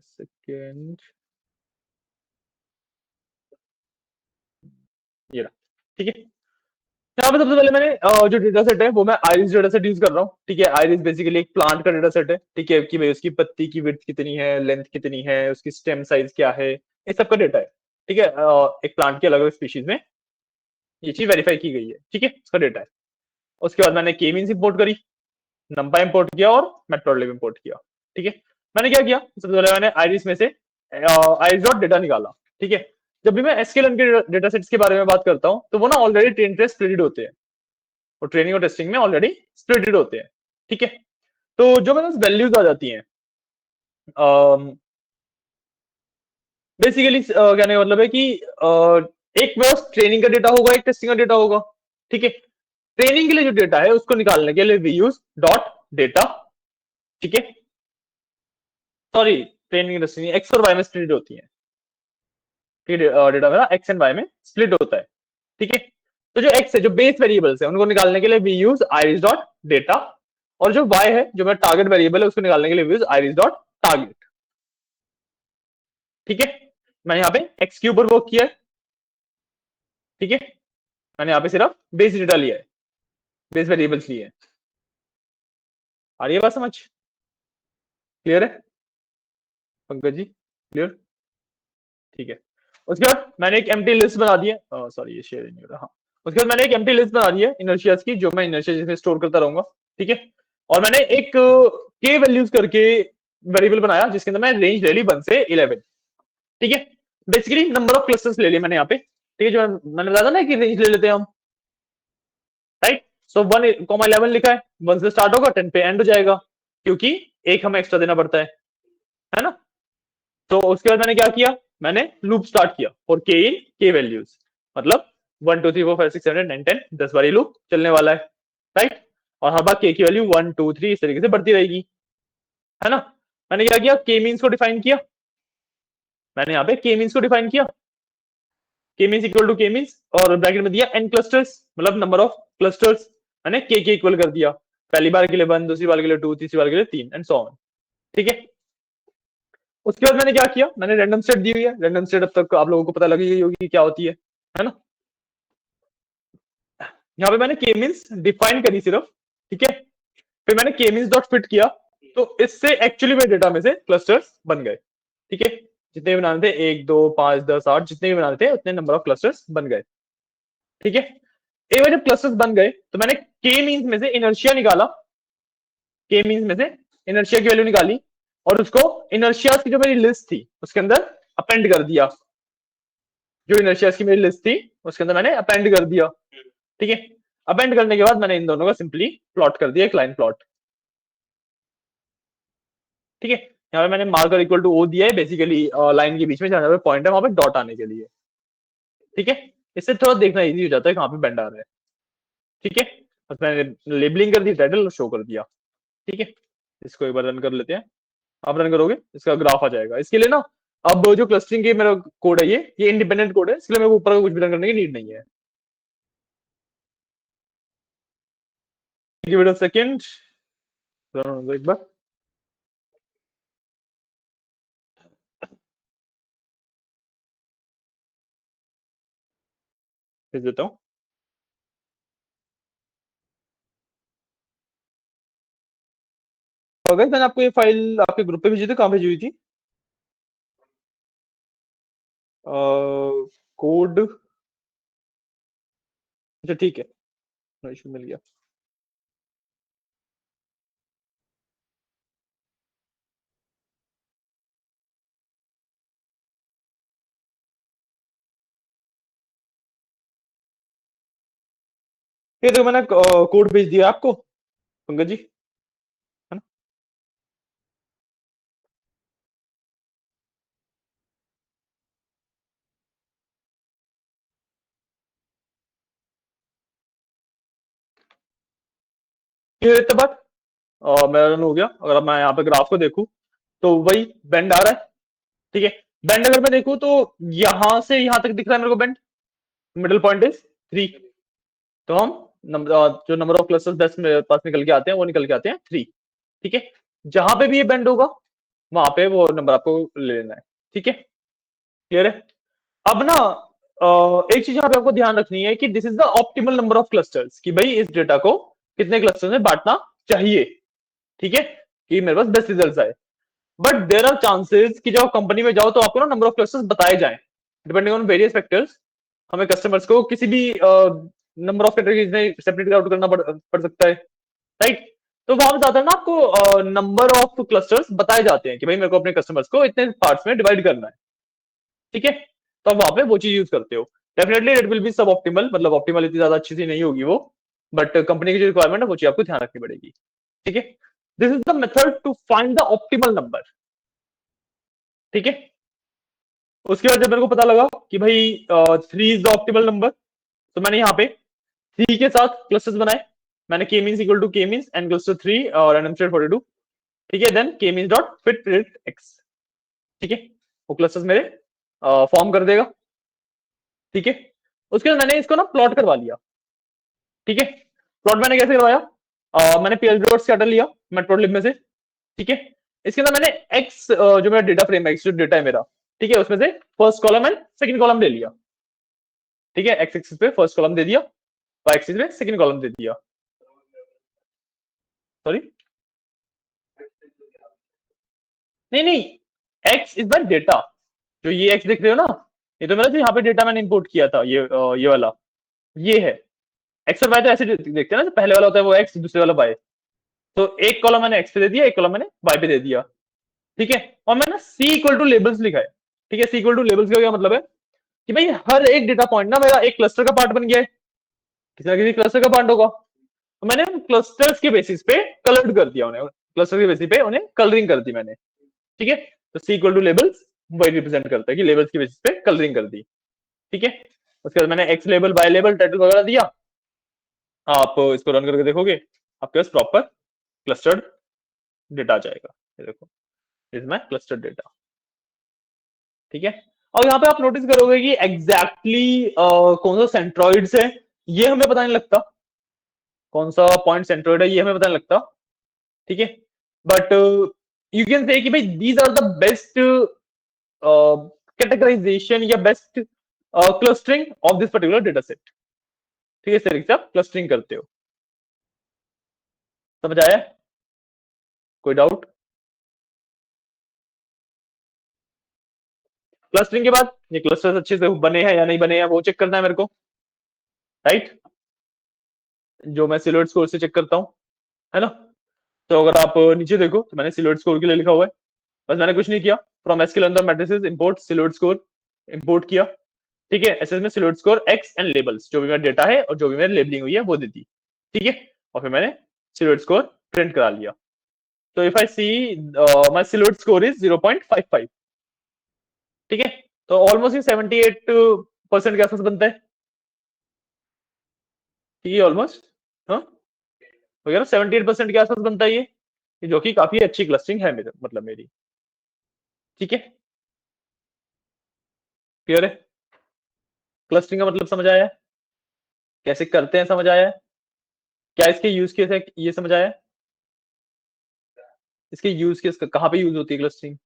Speaker 1: सेकेंड, ये रहा। ठीक है, यहाँ पे सबसे पहले मैंने जो डेटा सेट है वो मैं आइरिस डेटा सेट यूज कर रहा हूँ। ठीक है, आइरिस बेसिकली एक प्लांट का डेटा सेट है। ठीक है, कि भाई उसकी पत्ती की विड्थ कितनी है, लेंथ कितनी है, उसकी स्टेम साइज क्या है, ये सब का डेटा है। ठीक है, एक प्लांट के अलग अलग स्पीशीज में ये चीज वेरीफाई की गई है। ठीक है, उसका डेटा है। उसके बाद मैंने के मीन्स इंपोर्ट करी, नंपा इंपोर्ट किया और मैटप्लॉटलिब इंपोर्ट किया। ठीक है, मैंने क्या किया, सबसे पहले मैंने आइरिस में से आइरिस डॉट डेटा निकाला। ठीक है, जब भी मैं एसक्यूएल के डेटा सेट्स के बारे में बात करता हूँ तो वो ना ऑलरेडी ट्रेन टेस्ट स्प्लिटेड होते हैं, और ट्रेनिंग और टेस्टिंग में ऑलरेडी स्प्लिटेड होते हैं। ठीक है, तो जो मेरे पास वैल्यूज आ जाती हैं, बेसिकली कहने का मतलब है कि एक मेरे पास ट्रेनिंग का डेटा होगा, एक टेस्टिंग का डेटा होगा। ठीक है, ट्रेनिंग के लिए जो डेटा है उसको निकालने के लिए वी यूज डॉट डेटा। ठीक है, सॉरी, ट्रेनिंग टेस्टिंग एक्स और वाई में स्प्लिट होती है। ठीक है, डेटा मेरा एक्स एंड वाई में स्प्लिट होता है। ठीक है, तो जो एक्स है, जो बेस वेरिएबल्स है, उनको निकालने के लिए we use iris dot data, और जो वाई है, जो मेरा टारगेट वेरिएबल है, उसको निकालने के लिए we use iris dot target. ठीक है, मैंने यहाँ पे एक्स के ऊपर वर्क किया है। ठीक है, मैंने यहाँ पे सिर्फ बेस डेटा लिया है, बेस वेरिएबल्स लिए हैं। आ रही है बात समझ? क्लियर है पंकज जी? क्लियर? ठीक है, उसके बाद मैंने एक एम्प्टी लिस्ट बना दी है, सॉरी ये शेयर नहीं हो रहा। हाँ, उसके बाद मैंने एक एम्प्टी लिस्ट बना दी है इनर्शियाज की, जो मैं इनर्शिया जिसमें स्टोर करता रहूंगा। ठीक है, और मैंने एक के वैल्यूज करके वेरिएबल बनाया जिसके अंदर मैं रेंज ले ली 1 से 11। ठीक है, बेसिकली नंबर ऑफ क्लस्टर्स ले लिए मैंने यहाँ पे। ठीक है, जो मैंने बताया था ना कि रेंज ले लेते हैं हम, राइट? सो 1,11 लिखा है, 1 से स्टार्ट होगा, 10 पे एंड हो जाएगा, क्योंकि एक हमें एक्स्ट्रा देना पड़ता है ना? तो उसके बाद मैंने क्या किया, मैंने लूप स्टार्ट किया फॉर के इन के वैल्यूज, मतलब 1 2 3 4 5 6 7 8 9 10, 10 बार ये लूप चलने वाला है, राइट? और हर बार के की वैल्यू 1 2 3 इस तरीके से बढ़ती रहेगी, है ना? मैंने क्या किया, के मीन्स को डिफाइन किया। मैंने यहाँ पे के मीन्स को डिफाइन किया, के मीन्स इक्वल टू के मीन्स, और ब्रैकेट में दिया एन क्लस्टर्स, मतलब नंबर ऑफ क्लस्टर्स। मैंने के इक्वल कर दिया, पहली बार के लिए 1, दूसरी बार के लिए 2, तीसरी बार के लिए 3 एंड सो ऑन। ठीक है, उसके बाद मैंने क्या किया, मैंने रैंडम सेट दी हुई है। रैंडम सेट अब तक आप लोगों को पता लगी गई होगी क्या होती है ना? यहाँ पे मैंने के मीन्स डिफाइन करी सिर्फ। ठीक है, फिर मैंने के मीन्स डॉट फिट किया, तो इससे एक्चुअली मेरे डेटा में से क्लस्टर्स बन गए। ठीक है, जितने भी बनाने थे, 1 2 5 10 8, जितने भी बनाने थे उतने नंबर ऑफ क्लस्टर्स बन गए। ठीक है, एक बार जब क्लस्टर्स बन गए तो मैंने के मीन्स में से इनर्शिया निकाला, के मीन्स में से इनर्शिया की वैल्यू निकाली, और उसको इनर्शिया की जो मेरी लिस्ट थी उसके अंदर अपेंड कर दिया। जो इनर्शिया की मेरी लिस्ट थी उसके अंदर मैंने अपेंड कर दिया। ठीक है, अपेंड करने के बाद मैंने इन दोनों का सिंपली प्लॉट कर दिया, एक लाइन प्लॉट। ठीक है, यहाँ पे मैंने मार्कर इक्वल टू ओ दिया है बेसिकली लाइन के बीच में जहां पे पॉइंट है वहां पे डॉट आने के लिए। ठीक है, इससे थोड़ा देखना इजी हो जाता है कहाँ पे बेंड आ रहा है। ठीक है, बस मैंने लेबलिंग कर दी, टाइटल शो कर दिया। ठीक है, इसको एक बार रन कर लेते हैं। आप रन करोगे इसका ग्राफ आ जाएगा। इसके लिए ना अब जो क्लस्टरिंग के मेरा कोड है ये इंडिपेंडेंट कोड है, इसलिए मेरे को ऊपर का कुछ भी रन करने की नीड नहीं है। गिव इट अ सेकंड, एक बार भेज देता हूँ। और guys, मैंने आपको ये फाइल आपके ग्रुप पे भेजी थी, कहाँ भेजी हुई थी? कोड, अच्छा ठीक है, नो इशू, मिल गया। ये देखो मैंने कोड भेज दिया आपको पंकज जी, है ना? ये इतना बात मेरा रन हो गया। अगर अब मैं यहाँ पे ग्राफ को देखूं तो वही बेंड आ रहा है। ठीक है, बेंड अगर मैं देखूं तो यहां से यहां तक दिख रहा है मेरे को बेंड, मिडिल पॉइंट इज 3। तो हम जो नंबर ऑफ क्लस्टर्स बेस्ट मेरे पास निकल के आते हैं वो निकल के आते हैं 3। ठीक है, जहां पे भी ये बेंड होगा वहां पे वो नंबर आपको ले लेना है। ठीक है, क्लियर है? अब ना एक चीज यहाँ पे आपको ध्यान रखनी है कि this is the optimal number of clusters, कि भाई इस डेटा को कितने क्लस्टर्स में बांटना चाहिए। ठीक है, कि मेरे पास बेस्ट रिजल्ट आए। बट देर आर चांसेस कि जब आप कंपनी में जाओ तो आपको ना नंबर ऑफ क्लस्टर्स बताए जाए, डिपेंडिंग ऑन वेरियस फैक्टर्स। हमें कस्टमर्स को किसी भी नंबर ऑफ कैटेगरीज में सेपरेट आउट करना पड़ सकता है, राइट? तो वहां पे ज्यादा ना आपको नंबर ऑफ क्लस्टर्स बताए जाते हैं कि भाई मेरे को अपने कस्टमर्स को इतने पार्ट्स में डिवाइड करना है। ठीक है, तो आप वहां पे वो चीज यूज करते हो। डेफिनेटली इट विल बी सब ऑप्टिमल, मतलब ऑप्टिमल इतनी ज्यादा अच्छी सी नहीं होगी वो, बट कंपनी की जो रिक्वायरमेंट है वो चीज आपको ध्यान रखनी पड़ेगी। ठीक है, this is the method to find the optimal number. ठीक है, उसके बाद जब मेरे को पता लगा कि भाई 3 इज द ऑप्टिमल नंबर, तो मैंने यहाँ पे 3 के साथ क्लस्टर्स बनाए। मैंने k means equal to k means and cluster 3 और random shade 42। ठीक है, then k means dot fit predict x। ठीक है, वो क्लस्टर्स मेरे फॉर्म कर देगा। ठीक है, उसके बाद मैंने इसको ना प्लॉट करवा लिया। ठीक है, प्लॉट मैंने कैसे करवाया? मैंने plb डॉट स्कैटर लिया मैटप्लॉटलिब में से। ठीक है, इसके अंदर मैंने x जो मेरा डेटा फ्रेम है, x जो डेटा है मेरा, ठीक है, उसमें से first column and second column ले लिया। ठीक है, x एक्सिस पे फर्स्ट कॉलम दे दिया, y एक्सिस पे सेकंड कॉलम दे दिया। सॉरी, नहीं नहीं, x इज द डेटा। जो ये x देख रहे हो ना, ये तो मेरा जो यहाँ पे डेटा मैंने इंपोर्ट किया था, ये वाला, ये है। x और y तो ऐसे देखते हैं ना, जो पहले वाला होता है वो x, दूसरे वाला y। तो एक कॉलम मैंने x पे दे दिया, एक कॉलम मैंने y पे दे दिया। ठीक है, और मैंने c इक्वल टू लेबल्स लिखा है। ठीक है, c इक्वल टू लेबल्स का क्या मतलब है कि भाई हर एक डेटा पॉइंट ना मेरा एक क्लस्टर का पार्ट बन गया है, किसी ना किसी क्लस्टर का पार्ट होगा। तो मैंने क्लस्टर्स के बेसिस पे कलर्ड कर दिया उन्हें, क्लस्टर के बेसिस पे उन्हें कलरिंग कर दी मैंने। ठीक है, तो सी इक्वल टू लेबल्स वही रिप्रेजेंट करता है कि लेबल्स के बेसिस पे कलरिंग कर दी। ठीक है, उसके बाद मैंने X label, Y label, title वगैरह दिया। आप इसको रन करके देखोगे आपके पास प्रॉपर क्लस्टर्ड डेटा आ जाएगा। ये देखो, इज माय क्लस्टर्ड डेटा। ठीक है, और यहाँ पे आप नोटिस करोगे कि एग्जैक्टली कौन सा सेंट्रॉइड्स है ये हमें पता नहीं लगता, कौन सा पॉइंट सेंट्रॉइड है ये हमें पता नहीं लगता। ठीक है, बट यू कैन से कि भाई these are the best categorization या best clustering of this particular data set. ठीक है, इस तरीके से आप क्लस्टरिंग करते हो। समझ आया? कोई डाउट? क्लस्टरिंग के बाद ये क्लस्टर्स अच्छे से बने हैं या नहीं बने हैं वो चेक करना है मेरे को, राइट? जो मैं सिलोइड स्कोर से चेक करता हूँ, है ना? तो अगर आप नीचे देखो तो मैंने सिलोइड स्कोर के लिए लिखा हुआ है। बस मैंने कुछ नहीं किया, फ्रॉम एसक्यूएल अंदर मैट्रिसेस इंपोर्ट सिलोइड स्कोर इंपोर्ट किया। ठीक है, एसएस में सिलोइड स्कोर एक्स एंड लेबल्स, जो भी मेरा डेटा है और जो भी मेरी लेबलिंग हुई है वो दे दी। ठीक है, और फिर मैंने सिलोइड स्कोर प्रिंट करा लिया। तो if I see my silhouette score is 0.55, ठीक है, तो ऑलमोस्ट ये 78% के आसपास बनता है, ठीक है, ऑलमोस्ट, हाँ वगैरह 78% के आसपास बनता है ये, जो कि काफी अच्छी क्लस्टरिंग है मेरे मतलब मेरी, ठीक है, क्लियर है, क्लस्टरिंग का मतलब समझ आया है, कैसे करते हैं समझ आया है, क्या इसके यूज केस है ये समझ आया है, इसके यूज केस कहाँ पे यूज होती है क्लस्टरिंग,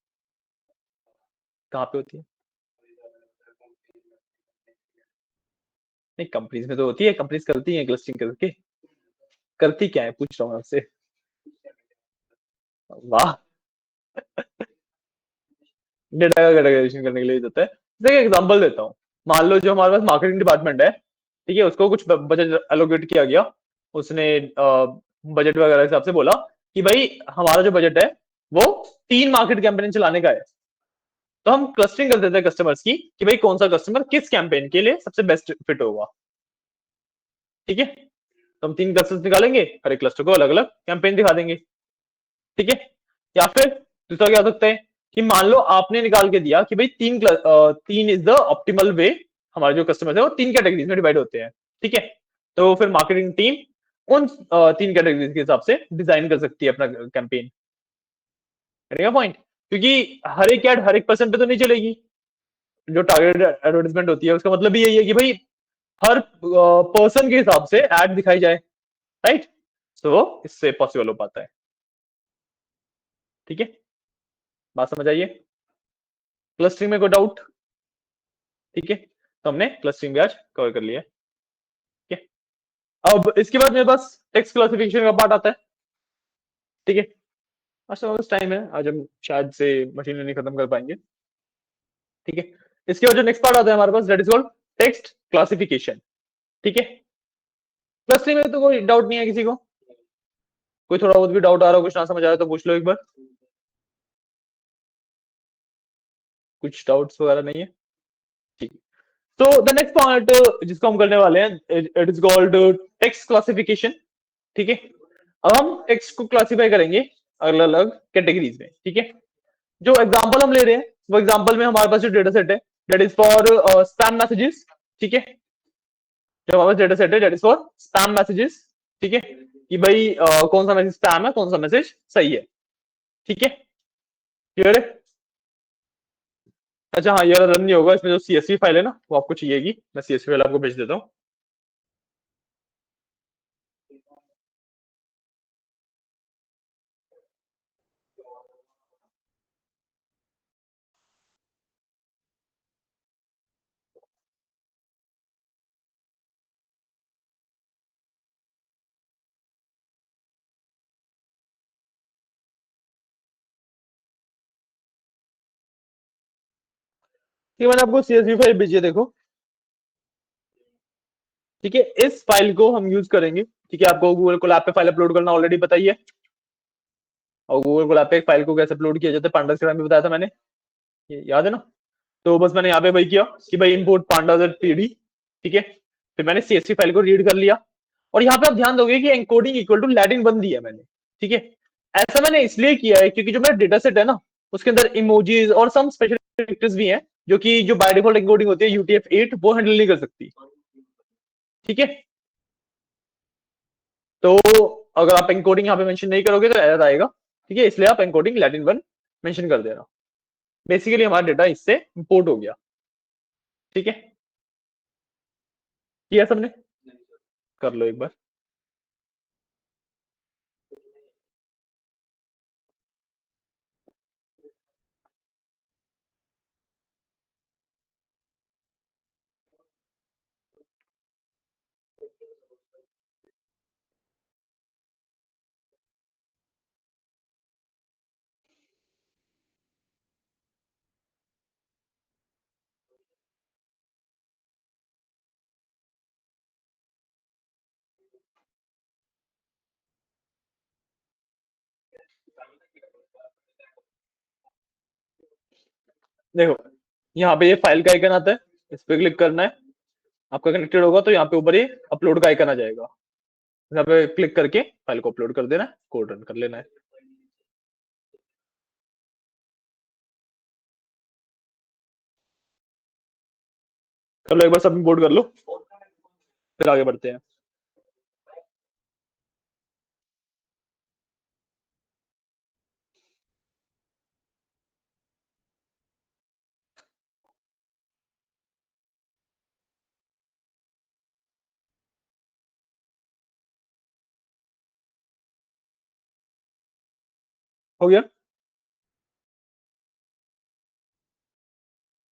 Speaker 1: कहाँ पे होती है, नहीं कंपनीज में तो होती है, कंपनीज करती है क्लस्टरिंग करके, करती क्या है पूछ रहा हूँ आपसे, वाह, डेटा का कैटेगराइजेशन करने के लिए देता है। देखिए एग्जांपल देता हूँ, मान लो जो हमारे पास मार्केटिंग डिपार्टमेंट है, ठीक है, उसको कुछ बजट एलोकेट किया गया, उसने बजट वगैरह के हिसाब से बोला कि भाई हमारा जो बजट है वो 3 मार्केट कैंपेन चलाने का है, तो हम क्लस्टरिंग कर देते हैं कस्टमर्स की कि भाई कौन सा कस्टमर किस कैंपेन के लिए सबसे बेस्ट फिट होगा, ठीक है, तो हम 3 क्लस्टर्स निकालेंगे, हर एक क्लस्टर को अलग अलग कैंपेन दिखा देंगे, ठीक है, या फिर दूसरा क्या हो सकता है कि मान लो आपने निकाल के दिया कि भाई 3 इज द ऑप्टिमल वे, हमारे जो कस्टमर्स है वो 3 कैटेगरीज में डिवाइड होते हैं, ठीक है, तो फिर मार्केटिंग टीम उन 3 कैटेगरीज के हिसाब से डिजाइन कर सकती है अपना कैंपेन, करेगा पॉइंट, क्योंकि हर एक ऐड हर एक पर्सन पे तो नहीं चलेगी, जो टारगेटेड एडवर्टाइजमेंट होती है उसका मतलब भी यही है कि भाई हर पर्सन के हिसाब से एड दिखाई जाए, राइट, तो इससे पॉसिबल हो पाता है, ठीक है, बात समझ आइए, क्लस्टरिंग में कोई डाउट, ठीक है, तो हमने क्लस्टरिंग भी आज कवर कर लिया, ठीक है, अब इसके बाद मेरे पास टेक्स्ट क्लासिफिकेशन का पार्ट आता है, ठीक है, आज तो बस टाइम है, आज हम शायद से मशीन लर्निंग खत्म कर पाएंगे, ठीक है, इसके बाद जो नेक्स्ट पार्ट आता है हमारे पास that is called text classification, ठीक है, क्लस्टरिंग में तो कोई डाउट नहीं है किसी को, कोई थोड़ा बहुत भी डाउट आ रहा हो कुछ ना समझ आ रहा है तो पूछ लो एक बार, कुछ डाउट्स वगैरह नहीं है, ठीक है, तो द नेक्स्ट पार्ट जिसको हम करने वाले हैं it is called text classification, ठीक है, अब हम टेक्स्ट को क्लासिफाई करेंगे अलग अलग कैटेगरीज में, ठीक है, जो एग्जांपल हम ले रहे हैं वो एग्जांपल में हमारे पास जो डेटा सेट है that is for spam messages, ठीक है, जो हमारे पास डेटा सेट है that is for spam messages, ठीक है, कि भाई कौन सा मैसेज स्पैम है कौन सा मैसेज सही है, ठीक है, क्लियर है, अच्छा हाँ ये रन नहीं होगा, इसमें जो सीएसवी फाइल है ना वो आपको चाहिएगी, मैं सीएसवी फाइल आपको भेज देता हूँ, ठीक है, मैंने आपको सीएसवी फाइल भेजी है देखो, ठीक है, इस फाइल को हम यूज करेंगे, ठीक है, आपको गूगल कोलैब पे फाइल अपलोड करना ऑलरेडी पता ही है, और गूगल कोलैब पे एक फाइल को कैसे अपलोड किया जाता है पांडास के बारे में बताया था मैंने, ये याद है ना, तो बस मैंने यहाँ पे वही किया कि भाई इंपोर्ट पांडास पीडी, ठीक है, फिर मैंने सीएसवी फाइल को रीड कर लिया, और यहाँ पे आप ध्यान दोगे कि एनकोडिंग इक्वल टू लैटिन 1 दिया है मैंने, ठीक है, ऐसा मैंने इसलिए किया है क्योंकि जो मेरा डेटा सेट है ना उसके अंदर इमोजीज और सम स्पेशल कैरेक्टर्स भी हैं जो कि जो बाय डिफॉल्ट एनकोडिंग होती है यूटीएफ-8 वो हैंडल नहीं कर सकती, ठीक है, तो अगर आप एनकोडिंग यहाँ पे मेंशन नहीं करोगे तो एरर आएगा, ठीक है, इसलिए आप एनकोडिंग लैटिन 1 मेंशन कर देना, बेसिकली हमारा डेटा इससे इंपोर्ट हो गया, ठीक है, किया सबने, कर लो एक बार, देखो यहाँ पे ये फाइल का आइकन आता है, इस पे क्लिक करना है, आपका कनेक्टेड होगा तो यहाँ पे ऊपर ये अपलोड का आइकन आ जाएगा, यहाँ पे क्लिक करके फाइल को अपलोड कर देना है, कोड रन कर लेना है, चलो एक बार सब बोर्ड कर लो, फिर आगे बढ़ते हैं। हो गया,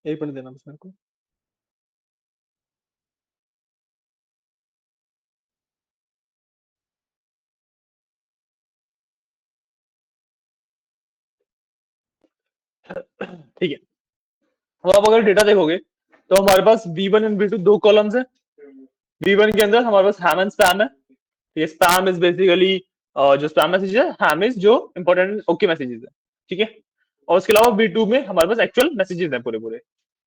Speaker 1: एक मिनट देना बस मेरे को। ठीक है, अब आप अगर डेटा देखोगे तो हमारे पास V1 एंड V2 दो कॉलम्स है। V1 के अंदर हमारे पास हैम एंड स्पैम है। ये स्पैम इज बेसिकली जो स्पैम मैसेज है, हैम इज जो इंपॉर्टेंट ओके मैसेजेस है, ठीक है। और उसके अलावा V2 में हमारे पास एक्चुअल मैसेजेस हैं पूरे पूरे,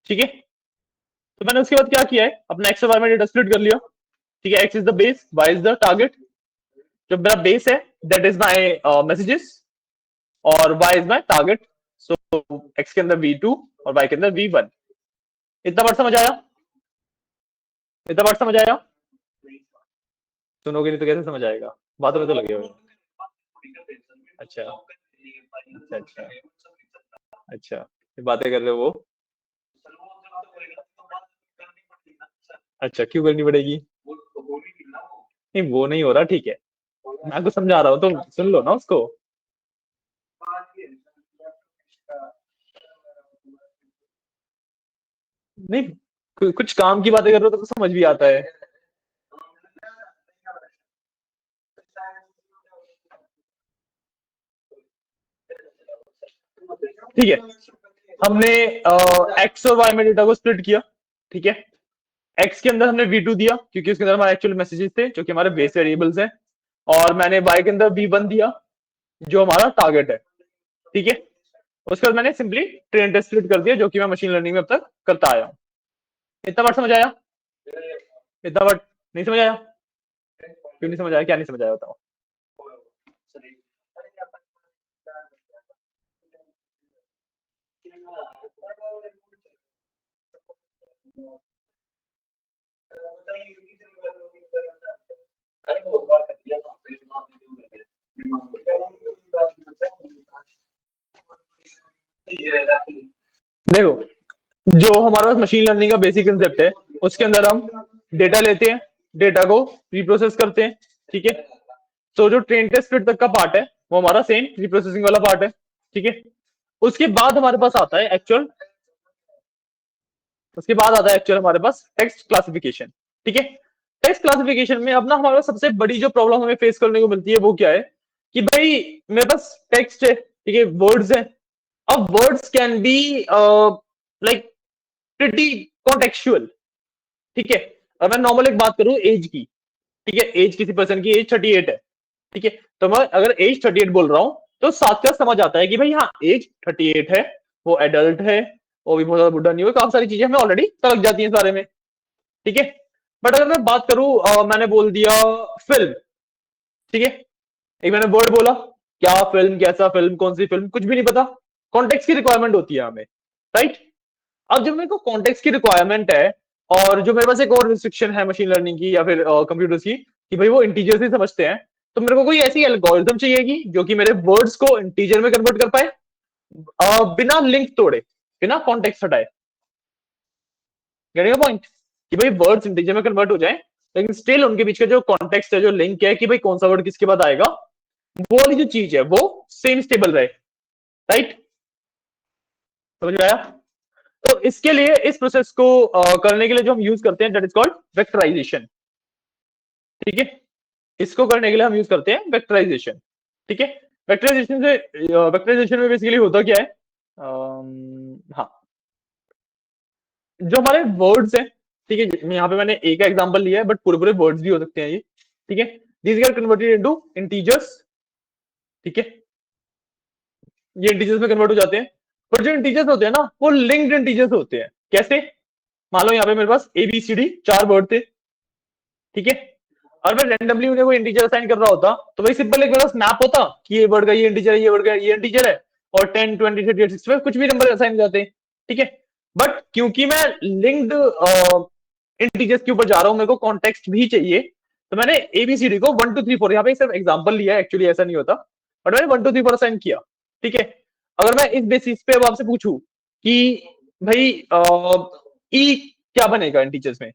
Speaker 1: ठीक है। तो मैंने उसके बाद क्या किया है, अपना एक्स और वाई में डेटा स्प्लिट कर लिया, ठीक है। X is the base, Y is the target. जो मेरा बेस है दैट इज माई मैसेजेस और Y is my target. So X के अंदर V2 और वाई के अंदर V1। इतना बार समझ आया? इतना बार समझ आया? सुनोगे नहीं तो कैसे समझ आएगा, बातों में तो लगे हुए। अच्छा अच्छा अच्छा अच्छा, ये बातें कर रहे हो वो। अच्छा, क्यों करनी पड़ेगी? नहीं वो नहीं हो रहा, ठीक है। मैं आपको समझा रहा हूँ तो सुन लो ना उसको। नहीं, कुछ काम की बातें कर रहे हो तो समझ भी आता है। ठीक है, हमने एक्स और वाई में डेटा को स्प्लिट किया, ठीक है। एक्स के अंदर हमने V2 दिया क्योंकि उसके अंदर हमारे एक्चुअल मैसेजेस थे जो कि हमारे बेस वेरिएबल्स हैं। और मैंने वाई के अंदर V1 दिया जो हमारा टारगेट है, ठीक है। उसके बाद मैंने सिंपली ट्रेन टेस्ट स्प्लिट कर दिया जो कि मैं मशीन लर्निंग में अब तक करता आया हूँ। इतना बार समझ आया? इतना बार नहीं समझ आया? क्यों नहीं समझ आया, क्या नहीं समझ आया बताओ। देखो, जो हमारे पास मशीन लर्निंग का बेसिक कंसेप्ट है उसके अंदर हम डेटा लेते हैं, डेटा को रिप्रोसेस करते हैं, ठीक है। तो जो ट्रेन टेस्ट स्प्लिट तक का पार्ट है वो हमारा सेम रिप्रोसेसिंग वाला पार्ट है, ठीक है। उसके बाद हमारे पास आता है एक्चुअल, उसके बाद आता है एक्चुअल हमारे पास टेक्स्ट क्लासिफिकेशन, ठीक है। टेक्स्ट क्लासिफिकेशन में अब ना हमारे पास सबसे बड़ी जो प्रॉब्लम हमें फेस करने को मिलती है वो क्या है कि भाई मेरे पास टेक्स्ट है, ठीक है, वर्ड्स है। अब words can be like pretty contextual, ठीक है। अब मैं नॉर्मल एक बात करूं एज की, ठीक है, एज किसी पर्सन की एज 38 है, ठीक है। तो मैं अगर एज 38 बोल रहा हूं तो साथ का समझ आता है कि भाई हाँ एज 38 है, वो एडल्ट है, वो भी बहुत ज्यादा बुढ़ा नहीं हुआ, काफी सारी चीजें हमें ऑलरेडी पता लग जाती हैं इस बारे में, ठीक है। बट अगर मैं बात करूं मैंने बोल दिया फिल्म, ठीक है, एक मैंने वर्ड बोला, क्या फिल्म, कैसा फिल्म, कौन सी फिल्म, कुछ भी नहीं पता। कॉन्टेक्स्ट की रिक्वायरमेंट होती है हमें, राइट। अब जब मेरे को कॉन्टेक्स्ट की रिक्वायरमेंट है और जो मेरे पास एक और रिस्ट्रिक्शन है मशीन लर्निंग की या फिर कंप्यूटर्स की कि भाई वो इंटीजर्स ही समझते हैं, तो मेरे को कोई ऐसी एल्गोरिथम चाहिएगी जो कि मेरे वर्ड्स को इंटीजर में कन्वर्ट कर पाए बिना लिंक तोड़े, बिना कॉन्टेक्स्ट हटाए। गेटिंग पॉइंट कि भाई वर्ड्स इंटीजर में कन्वर्ट हो जाए लेकिन स्टिल उनके बीच का जो कॉन्टेक्स्ट है, जो लिंक है कि भाई कौन सा वर्ड किसके बाद आएगा, वो वाली जो चीज है वो सेम स्टेबल रहे, राइट। समझ में आया? तो इसके लिए इस प्रोसेस को करने के लिए जो हम यूज करते हैं दैट इज कॉल्ड वेक्टराइजेशन, ठीक है। इसको करने के लिए हम यूज करते हैं वेक्टराइजेशन, ठीक है। वेक्टराइजेशन से वेक्टराइजेशन में बेसिकली होता क्या है, हाँ, जो हमारे वर्ड्स हैं, ठीक है, यहाँ पे मैंने एक एग्जांपल लिया है बट पूरे पूरे वर्ड्स भी हो सकते हैं ये, ठीक है। These are converted into integers, ठीक है, ये इंटीजर्स में कन्वर्ट हो जाते हैं। पर जो इंटीजर्स होते हैं ना वो लिंक्ड इंटीजर्स होते हैं। कैसे? मान लो यहाँ पे मेरे पास ABCD चार वर्ड थे, ठीक है। और मैं रेंडमली उन्हें कोई इंटीजर असाइन कर रहा होता तो भाई सिंपल एक मेरे पास मैप होता कि ये वर्ड का ये इंटीजर है, ये वर्ड का ये इंटीजर है, और 10 20 30 65 कुछ भी नंबर असाइन हो जाते हैं, ठीक है। बट क्योंकि मैं लिंक्ड इंटीजर्स के ऊपर जा रहा हूं, मेरे को कॉन्टेक्स्ट भी चाहिए, तो मैंने एबीसीडी को 1 2 3 4 यहाँ पे सिर्फ एग्जांपल लिया है, एक्चुअली ऐसा नहीं होता, बट मैंने 1 2 3 4 असाइन किया। ठीक है, अगर मैं इस बेसिस पे अब आपसे पूछूं कि भाई ई क्या बनेगा इंटीजर्स में,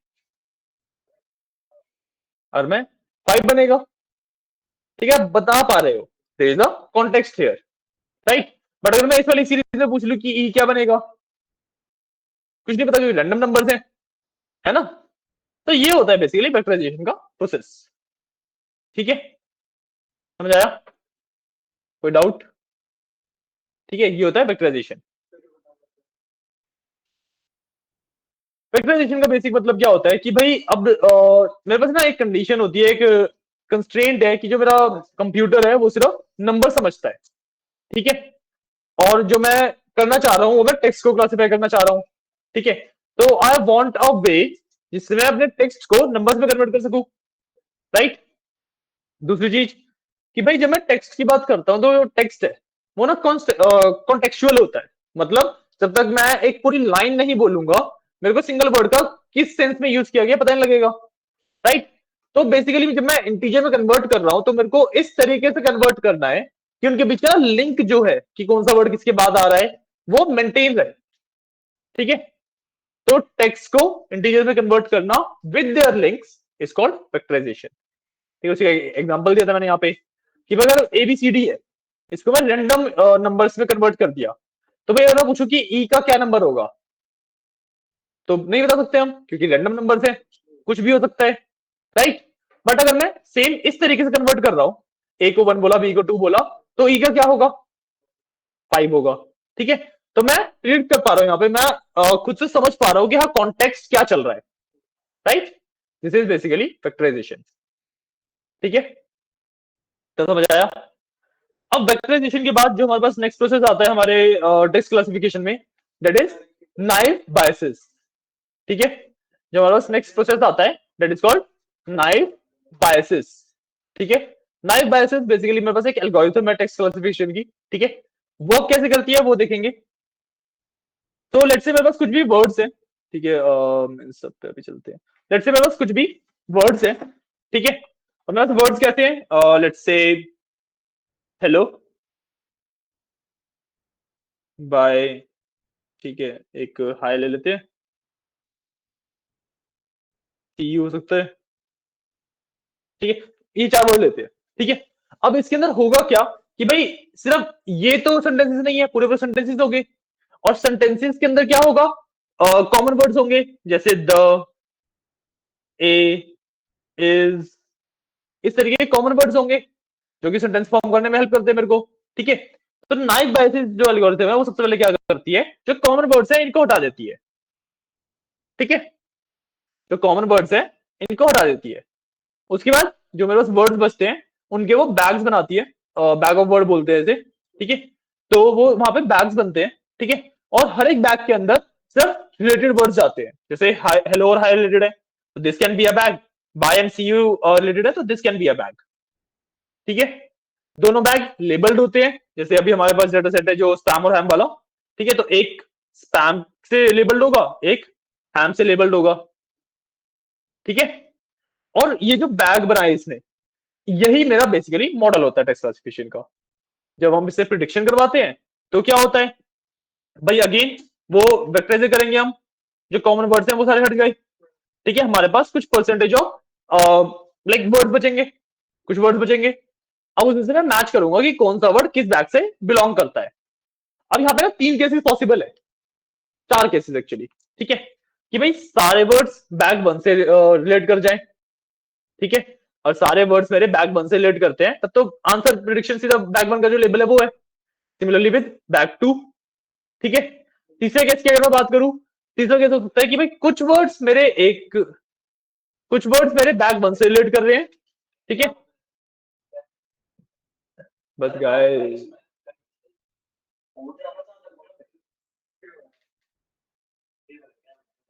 Speaker 1: और मैं 5 बनेगा। ठीक है, बता पा रहे हो, there is a context here, right. But अगर मैं इस वाली सीरीज में पूछ लूं कि ई क्या बनेगा, कुछ नहीं पता, क्योंकि रैंडम नंबर्स हैं, है ना। तो ये होता है बेसिकली फैक्टराइजेशन का प्रोसेस। ठीक है, समझ आया, कोई डाउट? ठीक है, ये होता है फैक्टराइजेशन। फैक्टराइजेशन का बेसिक मतलब क्या होता है कि भाई अब मेरे पास ना एक कंडीशन होती है, एक कंस्ट्रेंट है कि जो मेरा कंप्यूटर है वो सिर्फ नंबर समझता है। ठीक है, और जो मैं करना चाह रहा हूं वो मैं टेक्स्ट को क्लासिफाई करना चाह रहा हूं। ठीक है, तो आई वांट अ वे जिससे मैं अपने टेक्स्ट को नंबर्स में कन्वर्ट कर सकूं, राइट। दूसरी चीज कि भाई जब मैं टेक्स्ट की बात करता हूं तो टेक्स्ट है वो ना कॉन्टेक्चुअल होता है, मतलब जब तक मैं एक पूरी लाइन नहीं बोलूंगा मेरे को सिंगल वर्ड का किस सेंस में यूज किया गया पता नहीं लगेगा, राइट। तो बेसिकली जब मैं इंटीजर में कन्वर्ट कर रहा हूं तो मेरे को इस तरीके से कन्वर्ट करना है कि उनके बीच का लिंक जो है कि कौन सा वर्ड किसके बाद आ रहा है वो मेंटेन रहे। ठीक है, तो टेक्स्ट को इंटीजर में कन्वर्ट करना with their links is called factorization. ठीक है, उसी का एग्जांपल दिया था मैंने यहाँ पे कि अगर एबीसीडी है इसको मैं रैंडम नंबर्स में कन्वर्ट कर दिया, तो भाई अगर मैं पूछूं कि ई का क्या नंबर होगा तो नहीं बता सकते हम, क्योंकि रैंडम नंबर्स है, कुछ भी हो सकता है, राइट। बट अगर मैं सेम इस तरीके से कन्वर्ट कर रहा हूं, ए को 1 बोला, बी को 2 बोला, तो ई का क्या होगा, 5 होगा। ठीक है, तो मैं प्रिडिक्ट कर पा रहा हूं, यहाँ पे मैं खुद से समझ पा रहा हूं कि हाँ कॉन्टेक्स्ट क्या चल रहा है, right. This is basically factorization. ठीक है, तो समझ आया। अब वेक्टराइजेशन के बाद जो हमारे पास नेक्स्ट प्रोसेस आता है हमारे टेक्स्ट क्लासिफिकेशन में, दैट इज नाइव बायसेस। ठीक है, जो हमारे पास नेक्स्ट प्रोसेस आता है that is called naive biases. ठीक है, नाइव बायसेस बेसिकली मेरे पास एक एल्गोरिथम है टेक्स्ट क्लासिफिकेशन की। ठीक है, वो कैसे करती है वो देखेंगे। तो लेट्स से मेरे पास कुछ भी वर्ड्स हैं, ठीक है, सब पे अभी चलते हैं। लेट्स से मेरे पास कुछ भी वर्ड्स हैं, ठीक है, और मेरे पास वर्ड्स कैसे हैं, लेट्स से हेलो, बाय, ठीक है, एक हाई ले लेते हैं, सी हो सकता है, ठीक है, ये 4 वर्ड लेते हैं। ठीक है, अब इसके अंदर होगा क्या कि भाई सिर्फ ये तो सेंटेंसेस नहीं है, पूरे पूरे सेंटेंसेस होंगे, और सेंटेंसेस के अंदर क्या होगा, कॉमन वर्ड्स होंगे, जैसे द, ए, इज, इस तरीके के कॉमन वर्ड्स होंगे जो कि सेंटेंस फॉर्म करने में हेल्प करते हैं मेरे को। ठीक है, तो नाइव बायसेस जो एल्गोरिथम है वो सबसे पहले क्या करती है, जो कॉमन वर्ड्स है इनको हटा देती है। ठीक है, जो कॉमन वर्ड्स है इनको हटा देती है। उसके बाद जो मेरे पास वर्ड्स बचते हैं उनके वो बैग्स बनाती है, बैग ऑफ वर्ड बोलते हैं इसे। ठीक है, तो वो वहां पे बैग्स बनते हैं। ठीक है, और हर एक बैग के अंदर सिर्फ रिलेटेड वर्ड्स जाते हैं, जैसे हेलो और हाई रिलेटेड है तो this can be a bag, by and C U related है तो this can be a bag. ठीक है, दोनों बैग लेबल्ड होते हैं, जैसे अभी हमारे पास डेटा सेट है जो स्पैम और हैम वाला। ठीक है, तो एक स्पैम से लेबल्ड होगा, एक हैम से लेबल्ड होगा। ठीक है, और ये जो बैग बनाए इसने, यही मेरा बेसिकली मॉडल होता है टेक्स्ट क्लासिफिकेशन का। जब हम इससे प्रिडिक्शन करवाते हैं तो क्या होता है भाई, अगेन वो वेक्टराइज करेंगे हम, जो कॉमन वर्ड्स हैं वो सारे हट गए। ठीक है, हमारे पास कुछ परसेंटेज ऑफ लाइक वर्ड बचेंगे, कुछ वर्ड बचेंगे। अब उसमें मैं मैच करूंगा कि कौन सा वर्ड किस बैग से बिलोंग करता है। अब यहाँ पे ना 3 केसेस पॉसिबल है, 4 केसेस एक्चुअली। ठीक है, कि भाई सारे वर्ड्स बैग 1 से रिलेट कर जाए। ठीक है, और सारे वर्ड्स मेरे बैग 1 से रिलेट करते हैं, तब तो आंसर प्रिडिक्शन सीधा बैग 1 का जो लेबल है वो है। Similarly with bag 2। ठीक है, तीसरे केस की अगर मैं बात करूं, तीसरा केस हो सकता है कि भाई कुछ वर्ड्स मेरे बैग 1 से रिलेट कर रहे हैं। ठीक है, बस गाइस,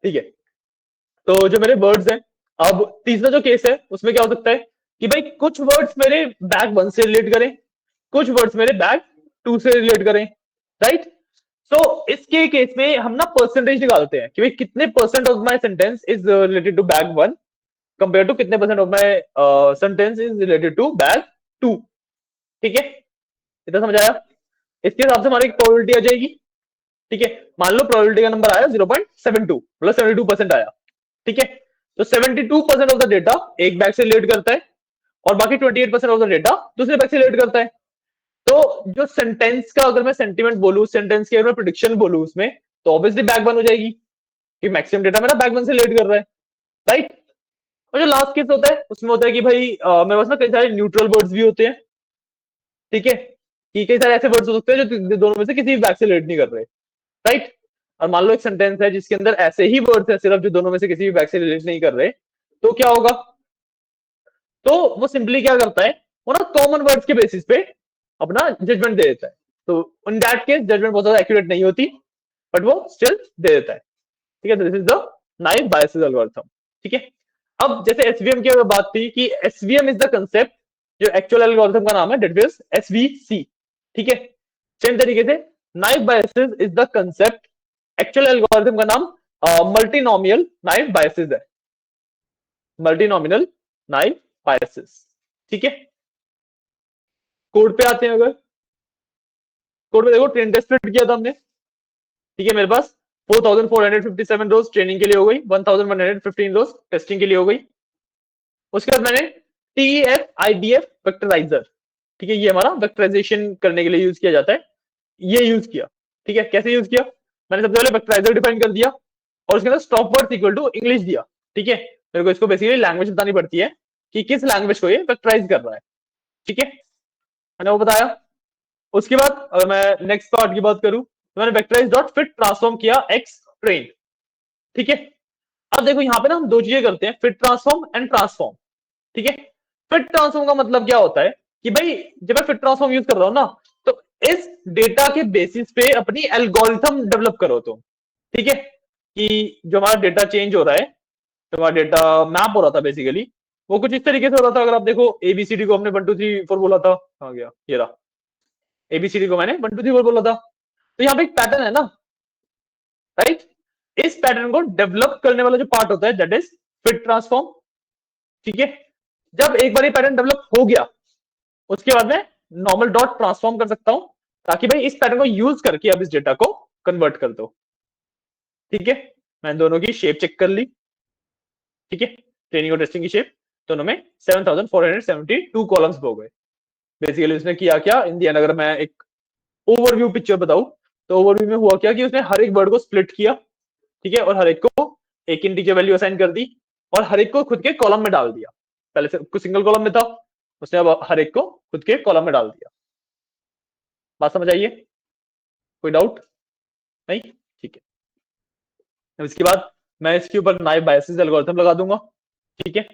Speaker 1: ठीक है, तो जो मेरे वर्ड्स हैं, अब तीसरा जो केस है उसमें क्या हो सकता है कि भाई कुछ वर्ड्स मेरे बैग 1 से रिलेट करें, कुछ वर्ड्स मेरे बैग 2 से रिलेट करें, राइट। सो इसके केस में हम ना परसेंटेज निकालते हैं कि भाई कितने percent of my sentence is related to bag one compare to कितने percent of my sentence is related to bag two. ठीक है, इतना समझ आया? इसके हिसाब से हमारी एक प्रोबेबिलिटी आ जाएगी। ठीक है, मान लो प्रोबेबिलिटी का नंबर आया 0.72, मतलब 72% आया। ठीक है, तो 72% ऑफ द डेटा एक बैग से रिलेट करता है और बाकी 28% ऑफ द डेटा दूसरे बैग से रिलेट करता है। तो जो सेंटेंस का अगर मैं सेंटीमेंट बोलूं, सेंटेंस की अगर मैं प्रिडिक्शन बोलूं उसमें, तो ऑब्वियसली बैग वन हो जाएगी कि मैक्सिमम डेटा मेरा बैग वन से रिलेट कर रहा है, राइट। और जो लास्ट केस होता है उसमें होता है कि भाई मेरे पास ना कई सारे न्यूट्रल वर्ड्स भी होते हैं। ठीक है, कि कई सारे ऐसे वर्ड्स हो सकते हैं जो दोनों में से किसी भी बैग से रिलेट नहीं कर रहे, राइट। और मान लो एक सेंटेंस है जिसके अंदर ऐसे ही वर्ड्स है सिर्फ जो दोनों में से किसी भी बैग से रिलेट नहीं कर रहे, तो क्या होगा? तो वो सिंपली क्या करता है, वो ना कॉमन वर्ड्स के बेसिस पे अपना जजमेंट दे देता है। तो इन दैट केस जजमेंट बहुत ज्यादा एक्यूरेट नहीं होती, बट वो स्टिल दे देता है। ठीक है, this is the naive biases algorithm. ठीक है, अब जैसे एसवीएम की अगर बात थी कि एसवीएम इज द कंसेप्ट, जो एक्चुअल एल्गोरिथम का नाम है डेट इज एसवीसी। ठीक है, सेम तरीके से naive biases is the concept, actual algorithm का नाम मल्टीनोमियल नाइव बायसेस है, मल्टीनोमियल नाइव बायसेस। ठीक है, कोड पे आते हैं। अगर कोड में देखो ट्रेन टेस्ट स्प्लिट किया था हमने। ठीक है, मेरे पास 4457 रोज ट्रेनिंग के लिए हो गई, 1115 रोज टेस्टिंग के लिए हो गई। उसके बाद मैंने टीएफ आईडीएफ वेक्टराइजर, ठीक है, ये हमारा वेक्टराइजेशन करने के लिए यूज किया जाता है, ये यूज किया। ठीक है, कैसे यूज किया? मैंने सबसे पहले वेक्टराइजर डिफाइन कर दिया और उसके अंदर stop word equal to English दिया। ठीक है, मेरे को इसको बेसिकली लैंग्वेज बतानी पड़ती है कि किस लैंग्वेज को ये वेक्टराइज कर रहा है। ठीक है, मैंने वो बताया। उसके बाद अगर मैं नेक्स्ट पार्ट की बात करूं तो मैंने वेक्टराइज डॉट फिट ट्रांसफॉर्म किया एक्स ट्रेन। ठीक है, अब देखो यहाँ पे ना हम दो चीजें करते हैं, फिट ट्रांसफॉर्म एंड ट्रांसफॉर्म। ठीक है, फिट ट्रांसफॉर्म का मतलब क्या होता है कि भाई जब मैं फिट ट्रांसफॉर्म यूज कर रहा हूं ना, तो इस डेटा के बेसिस पे अपनी एल्गोरिथम डेवलप करो तुम। ठीक है, कि जो हमारा डेटा चेंज हो रहा है, जो हमारा डेटा मैप हो रहा था बेसिकली, वो कुछ इस तरीके से हो रहा था। अगर आप देखो एबीसीडी को हमने 1 2 3 4 बोला था, कहां गया ये रहा, एबीसीडी को मैंने 1 2 3 4 बोला था, तो यहाँ पे एक पैटर्न है ना, राइट। इस पैटर्न को डेवलप करने वाला जो पार्ट होता है दैट इज फिट ट्रांसफॉर्म। ठीक है, जब एक बार ये पैटर्न डेवलप हो गया, उसके बाद मैं नॉर्मल डॉट ट्रांसफॉर्म कर सकता हूं ताकि भाई इस पैटर्न को यूज करके अब इस डेटा को कन्वर्ट कर दो। ठीक है, मैंने दोनों की शेप चेक कर ली। ठीक है, ट्रेनिंग और टेस्टिंग की शेप दोनों में 7472 कॉलम्स हो गए। बेसिकली उसने किया क्या इन दी एंड, अगर मैं एक ओवरव्यू पिक्चर बताऊं तो ओवरव्यू में हुआ क्या कि उसने हर एक वर्ड को स्प्लिट किया। ठीक है, और हर एक को एक इंटीजर वैल्यू असाइन कर दी और हर एक को खुद के कॉलम में डाल दिया। पहले से कुछ सिंगल कॉलम में था, उसने अब हर एक को खुद के कॉलम में डाल दिया। बात समझ आइए? कोई डाउट नहीं? ठीक है, अब इसके बाद मैं इसके ऊपर नाइव बायसेस एल्गोरिथम लगा दूंगा। ठीक है,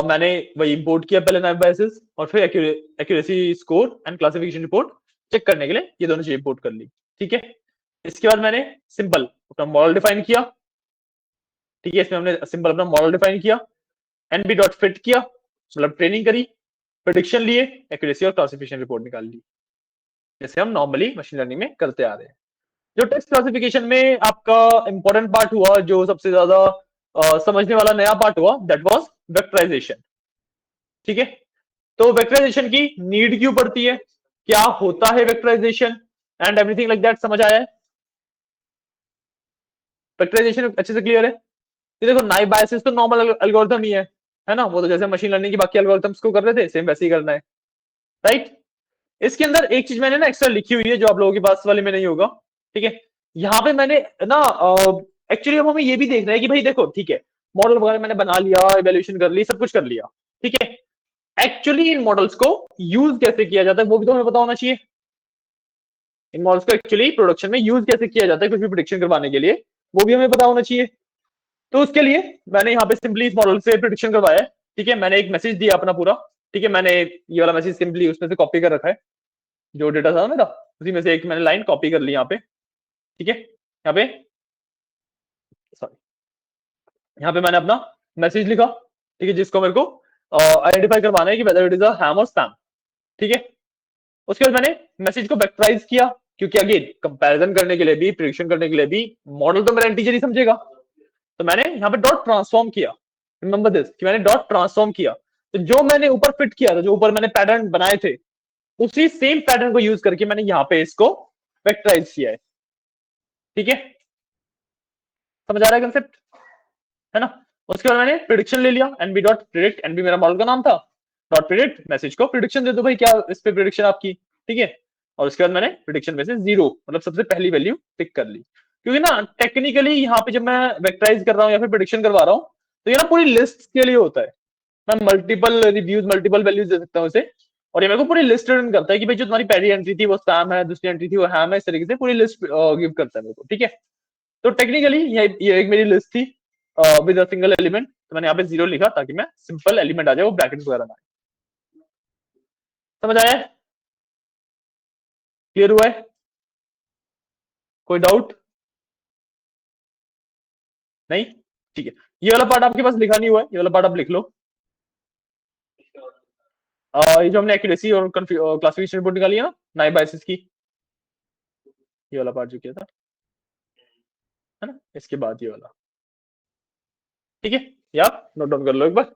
Speaker 1: मैंने वही इंपोर्ट किया पहले नाइव बायसेस और फिर accuracy score and classification report check करने के लिए ये दोनों चीजें इंपोर्ट कर ली। ठीक है, इसके बाद मैंने सिंपल अपना मॉडल डिफाइन किया। ठीक है, इसमें हमने सिंपल अपना मॉडल डिफाइन किया, एनबी डॉट फिट किया, मतलब ट्रेनिंग करी, प्रेडिक्शन लिए, एक्यूरेसी और क्लासिफिकेशन रिपोर्ट निकाल ली, जैसे हम नॉर्मली मशीन लर्निंग में करते आ रहे हैं। जो टेक्स्ट क्लासिफिकेशन में आपका इंपॉर्टेंट पार्ट हुआ, जो सबसे ज्यादा समझने वाला नया पार्ट हुआ, दैट वाज वेक्टराइजेशन। ठीक है, तो वेक्टराइजेशन की नीड क्यों पड़ती है, क्या होता है वेक्टराइजेशन एंड एवरीथिंग लाइक दैट, समझ आया है? वेक्टराइजेशन अच्छे से क्लियर है? ये देखो नाइव बायसेस तो नॉर्मल एल्गोरिथम ही है ना, वो तो जैसे मशीन लर्निंग की बाकी एल्गोरिथम्स को कर रहे थे सेम वैसे ही करना है, राइट। इसके अंदर एक चीज मैंने ना एक्स्ट्रा लिखी हुई है जो आप लोगों के पास वाले में नहीं होगा। ठीक है, यहाँ पे मैंने ना एक्चुअली अब हमें ये भी देखना है कि भाई देखो, ठीक है, मॉडल वगैरह मैंने बना लिया, इवैल्यूएशन कर ली, सब कुछ कर लिया। ठीक है, एक्चुअली इन मॉडल्स को यूज कैसे किया जाता है वो भी तो हमें पता होना चाहिए। इन मॉडल्स को एक्चुअली प्रोडक्शन में यूज कैसे किया जाता है कुछ भी प्रेडिक्शन करवाने के लिए, वो भी हमें पता होना चाहिए। तो उसके लिए मैंने यहाँ पे सिंपली इस मॉडल से प्रेडिक्शन करवाया है। ठीक है, मैंने एक मैसेज दिया अपना पूरा। ठीक है, मैंने ये वाला मैसेज सिंपली उसमें से कॉपी कर रखा है, जो डेटा था मेरा उसी में से एक मैंने लाइन कॉपी कर ली यहाँ पे। ठीक है, यहाँ पे सॉरी, यहाँ पे मैंने अपना मैसेज लिखा। ठीक है, जिसको मेरे को आइडेंटिफाई करवाना है कि वेदर इट इज अ हैम और स्पैम। ठीक है, उसके बाद मैंने मैसेज को वेक्टराइज किया क्योंकि अगेन कंपैरिजन करने के लिए भी, प्रिडिक्शन करने के लिए भी मॉडल तो मेरा इंटीजर ही समझेगा। तो मैंने यहाँ पे डॉट ट्रांसफॉर्म किया, रिमेंबर दिस कि मैंने डॉट ट्रांसफॉर्म किया। तो जो मैंने ऊपर फिट किया था, जो ऊपर मैंने पैटर्न बनाए थे, उसी सेम पैटर्न को यूज करके मैंने यहाँ पे इसको वेक्टराइज किया है। ठीक है, समझ आ रहा है कंसेप्ट, है ना। उसके बाद मैंने प्रिडिक्शन ले लिया, एनबी डॉट प्रिडिक्ट, एनबी मेरा मॉडल का नाम था, डॉट प्रिडिक्ट मैसेज को प्रिडिक्शन दे दो भाई, क्या इस पे प्रिडिक्शन आपकी, ठीक है। और उसके बाद मैंने प्रिडिक्शन में से 0 मतलब सबसे पहली वैल्यू पिक कर ली, क्योंकि ना टेक्निकली यहाँ पे जब मैं वेक्टराइज कर रहा हूँ या फिर प्रिडिक्शन करवा रहा हूँ, तो ये ना पूरी लिस्ट के लिए होता है। मैं मल्टीपल रिव्यूज, मल्टीपल वैल्यूज दे सकता हूँ इसे, और ये मेरे को पूरी लिस्ट रिटर्न करता है कि भाई जो तुम्हारी पहली एंट्री थी वो स्पैम है, दूसरी एंट्री थी वो हैम है, इस तरीके से पूरी लिस्ट गिव करता है मेरे को, ठीक है। तो टेक्निकली ये एक मेरी लिस्ट थी विद अ सिंगल एलिमेंट, तो मैंने यहाँ पे 0 लिखा ताकि मैं सिंपल एलिमेंट आ जाए, वो ब्रैकेट्स वगैरह ना आए। समझ आया, क्लियर हुआ है, कोई डाउट नहीं, ठीक है। ये वाला पार्ट आपके पास लिखा नहीं हुआ है, ये वाला पार्ट आप लिख लो। ये जो हमने एक्यूरेसी और क्लासिफिकेशन रिपोर्ट निकाली है ना नाइव बायसेस की, ये वाला पार्ट जो किया था, है ना, इसके बाद ये वाला, ठीक है। ये आप नोट डाउन कर लो एक बार।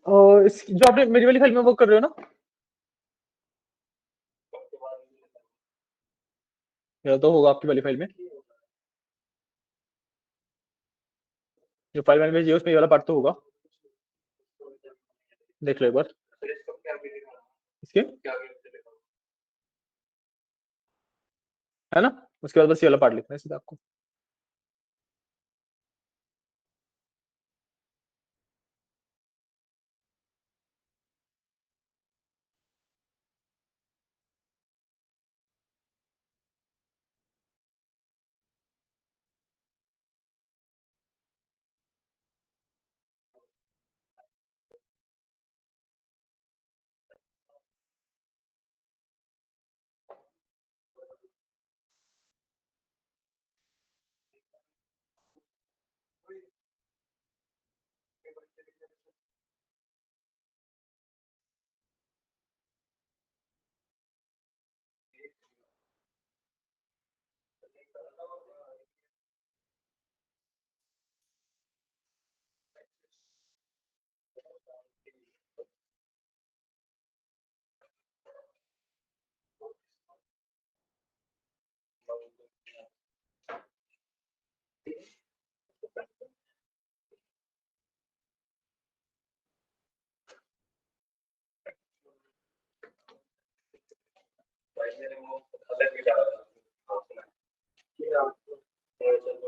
Speaker 1: जो आपने मेरी वाली फाइल में वर्क कर रहे हो ना, या तो होगा आपकी वाली फाइल में, जो फाइल मैंने भेजी है उसमें ये वाला पार्ट तो होगा, देख लो एक बार इसके, है ना। उसके बाद बस ये वाला पार्ट लिखना है सीधा आपको।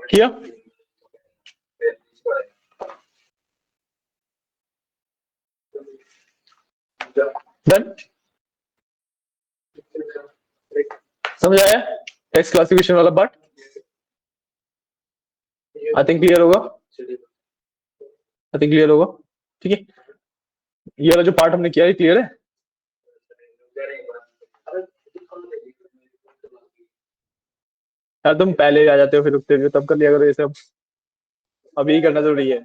Speaker 1: किया, डन। समझ आया टेक्स्ट क्लासिफिकेशन वाला पार्ट? आई थिंक क्लियर होगा, आई थिंक क्लियर होगा। ठीक है, ये वाला जो पार्ट हमने किया है क्लियर है? यार तुम पहले ही आ जाते हो फिर रुकते भी हो, तब कर लिया करो ये सब, अभी करना जरूरी है।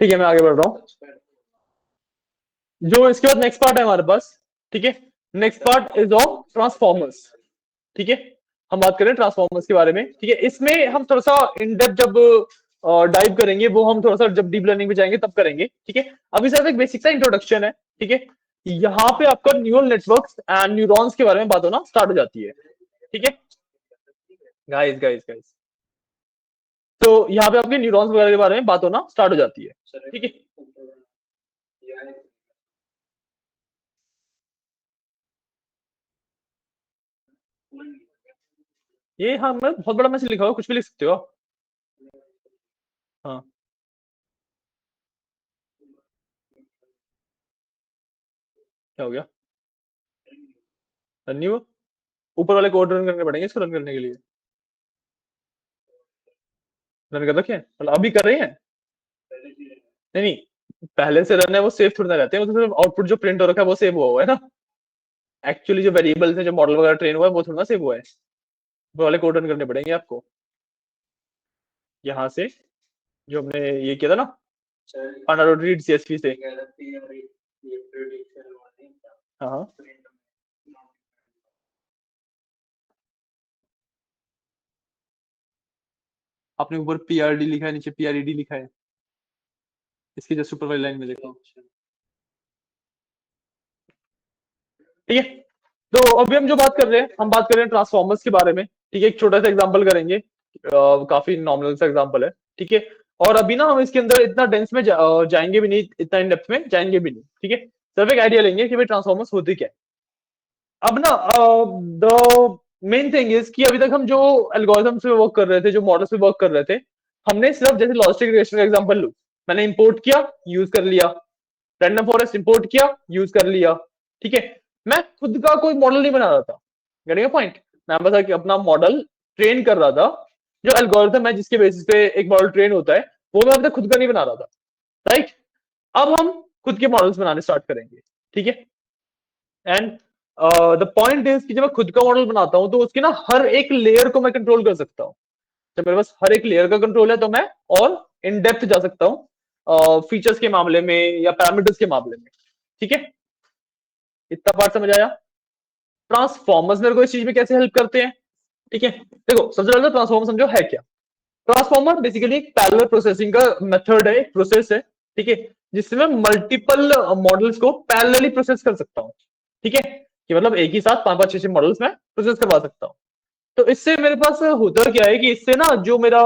Speaker 1: ठीक है, मैं आगे बढ़ रहा हूँ। जो इसके बाद नेक्स्ट पार्ट है हमारे पास, ठीक है, next part is of transformers. ठीक है, हम बात करें ट्रांसफॉर्मर्स के बारे में। ठीक है, इसमें हम थोड़ा सा इन डेप्थ जब डाइव करेंगे, वो हम थोड़ा सा जब डीप लर्निंग में जाएंगे तब करेंगे। ठीक है, अभी सिर्फ एक बेसिक सा इंट्रोडक्शन है। ठीक है, यहाँ पे आपका न्यूरल नेटवर्क्स एंड न्यूरॉन्स के बारे में बात होना स्टार्ट हो जाती है। ठीक है गाइस गाइस गाइस, तो यहाँ पे आपके न्यूरॉन्स वगैरह के बारे में बात होना स्टार्ट हो जाती है। ठीक है, ये हाँ मैं बहुत बड़ा मैसेज लिखा हुआ, कुछ भी लिख सकते हो आप। हाँ, क्या हो गया? रन नहीं हुआ? ऊपर वाले कोड रन करने पड़ेंगे इसको रन करने के लिए। रन कर रखे हैं मतलब अभी कर रहे हैं? नहीं नहीं, पहले से रन है वो सेव थोड़ी ना रहते हैं, वो तो सिर्फ आउटपुट जो प्रिंट हो रखा है वो सेव हुआ हुआ है ना। एक्चुअली जो वेरिएबल्स है, जो मॉडल वगैरह ट्रेन हुआ है वो थोड़ा ना सेव हुआ है। वो वाले कोड रन करने पड़ेंगे आपको यहाँ से, जो हमने ये किया था ना रीड सीएसवी से। हाँ हाँ, आपने ऊपर पीआरडी लिखा है, नीचे पीआरईडी लिखा है, इसकी जस्ट ऊपर वाली लाइन में देखो। ठीक है, तो अभी हम जो बात कर रहे हैं, हम बात कर रहे हैं ट्रांसफॉर्मर्स के बारे में। ठीक है, एक छोटा सा एग्जांपल करेंगे, काफी नॉमिनल सा एग्जांपल है। ठीक है, और अभी ना हम इसके अंदर इतना डेंस में जाएंगे भी नहीं, इतना इन डेप्थ में जाएंगे भी नहीं। ठीक है, सिर्फ एक आइडिया लेंगे कि भाई ट्रांसफॉर्मर्स होते क्या है। अब ना द मेन थिंग इज कि अभी तक हम जो एल्गोरिथम पे वर्क कर रहे थे, जो मॉडल्स पे वर्क कर रहे थे, हमने सिर्फ जैसे लॉजिस्टिक रिग्रेशन का एग्जांपल लू, मैंने इंपोर्ट किया, यूज कर लिया, रैंडम फॉरेस्ट इंपोर्ट किया, यूज कर लिया। ठीक है, मैं खुद का कोई मॉडल नहीं बना रहा था, गेटिंग पॉइंट। मैं बस अपना मॉडल ट्रेन कर रहा था, जो एल्गोरिथम है जिसके बेसिस पे एक मॉडल ट्रेन होता है, वो मैं अभी तक खुद का नहीं बना रहा था। राइट, अब हम खुद के मॉडल्स बनाने स्टार्ट करेंगे। ठीक है, एंड द पॉइंट इज कि जब मैं खुद का मॉडल बनाता हूं तो उसकी ना हर एक लेयर को मैं कंट्रोल कर सकता हूँ। जब मेरे पास हर एक लेयर का कंट्रोल है तो मैं और इन डेप्थ जा सकता हूँ फीचर्स के मामले में या पैरामीटर्स के मामले में। ठीक है, इतना पार्ट समझ आया? ट्रांसफॉर्मर्स मेरे को इस चीज में कैसे हेल्प करते हैं? ठीक है, देखो सबसे पहले ट्रांसफॉर्मर समझो है क्या। ट्रांसफॉर्मर बेसिकली एक पैरेलल प्रोसेसिंग का मेथड है, एक प्रोसेस है। ठीक है, जिससे मैं मल्टीपल मॉडल्स को पैरेलली प्रोसेस कर सकता हूँ। ठीक है, कि मतलब एक ही साथ पांच पांच छह छह मॉडल्स में प्रोसेस करवा सकता हूँ। तो इससे मेरे पास होता क्या है कि इससे ना जो मेरा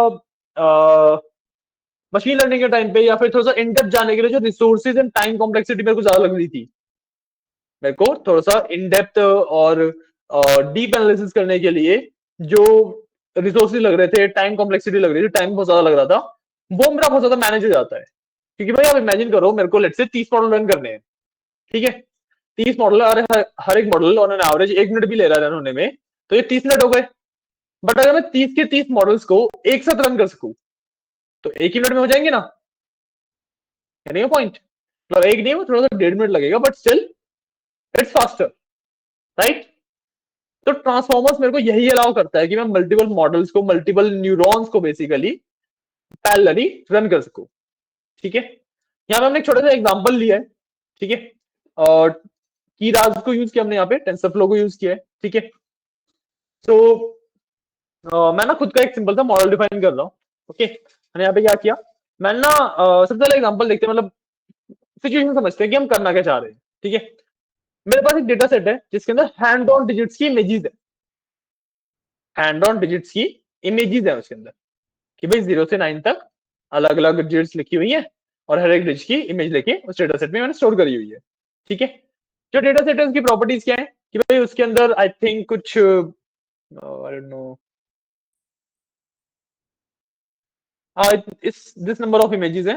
Speaker 1: मशीन लर्निंग के टाइम पे या फिर थोड़ा सा इन डेप्थ जाने के लिए जो रिसोर्सेज एंड टाइम कॉम्प्लेक्सिटी मेरे को ज्यादा लग रही थी, मेरे को थोड़ा सा इन डेप्थ और डीप एनालिसिस करने के लिए जो रिसोर्सेज लग रहे थे, टाइम कॉम्प्लेक्सिटी लग रही थी, टाइम बहुत ज्यादा लग रहा था, वो मेरा बहुत ज्यादा मैनेज हो जाता है। क्योंकि भाई आप इमेजिन करो, मेरे को लेट से 30 मॉडल रन करने हैं। ठीक है, 30 मॉडल, अरे हर एक model on an average 1 minute भी ले रहा है रन होने में, तो ये 30 मिनट हो गए। बट अगर मैं 30 के 30 मॉडल्स को एक साथ रन कर सकूं तो एक ही मिनट में हो जाएंगे ना। यानी पॉइंट, मतलब एक नहीं, वो थोड़ा सा 1.5 मिनट लगेगा but still it's faster. Right, तो ट्रांसफॉर्मर्स मेरे को यही अलाउ करता है कि मैं मल्टीपल मॉडल्स को, मल्टीपल न्यूरॉन्स को बेसिकली पैरेलली रन कर सकूं। ठीक है, यहाँ पे हमने एक छोटा सा एग्जांपल लिया है। ठीक है, और कीराज को यूज किया हमने, यहाँ पे टेंसरफ्लो को यूज किया है। ठीक है, तो मैं ना खुद का एक सिंपल सा मॉडल डिफाइन कर रहा हूँ। ओके, मैंने यहाँ पे क्या किया, मैंने ना सबसे पहले एग्जांपल देखते हैं, मतलब सिचुएशन समझते हैं कि हम करना क्या चाह रहे हैं। ठीक है, मेरे पास एक डेटा सेट है जिसके अंदर हैंड ऑन डिजिट्स की इमेजेस है, हैंड ऑन डिजिट्स की इमेजेस है उसके अंदर, कि भाई 0 से 9 तक अलग अलग डिजिट्स लिखी हुई है, और हर एक डिजिट की इमेज लेके उस डेटा सेट में मैंने स्टोर करी हुई है। ठीक है, जो डेटा सेट है उसकी प्रॉपर्टीज क्या है कि भाई उसके अंदर आई थिंक कुछ आई डोंट नो, इस दिस नंबर ऑफ इमेजेस है।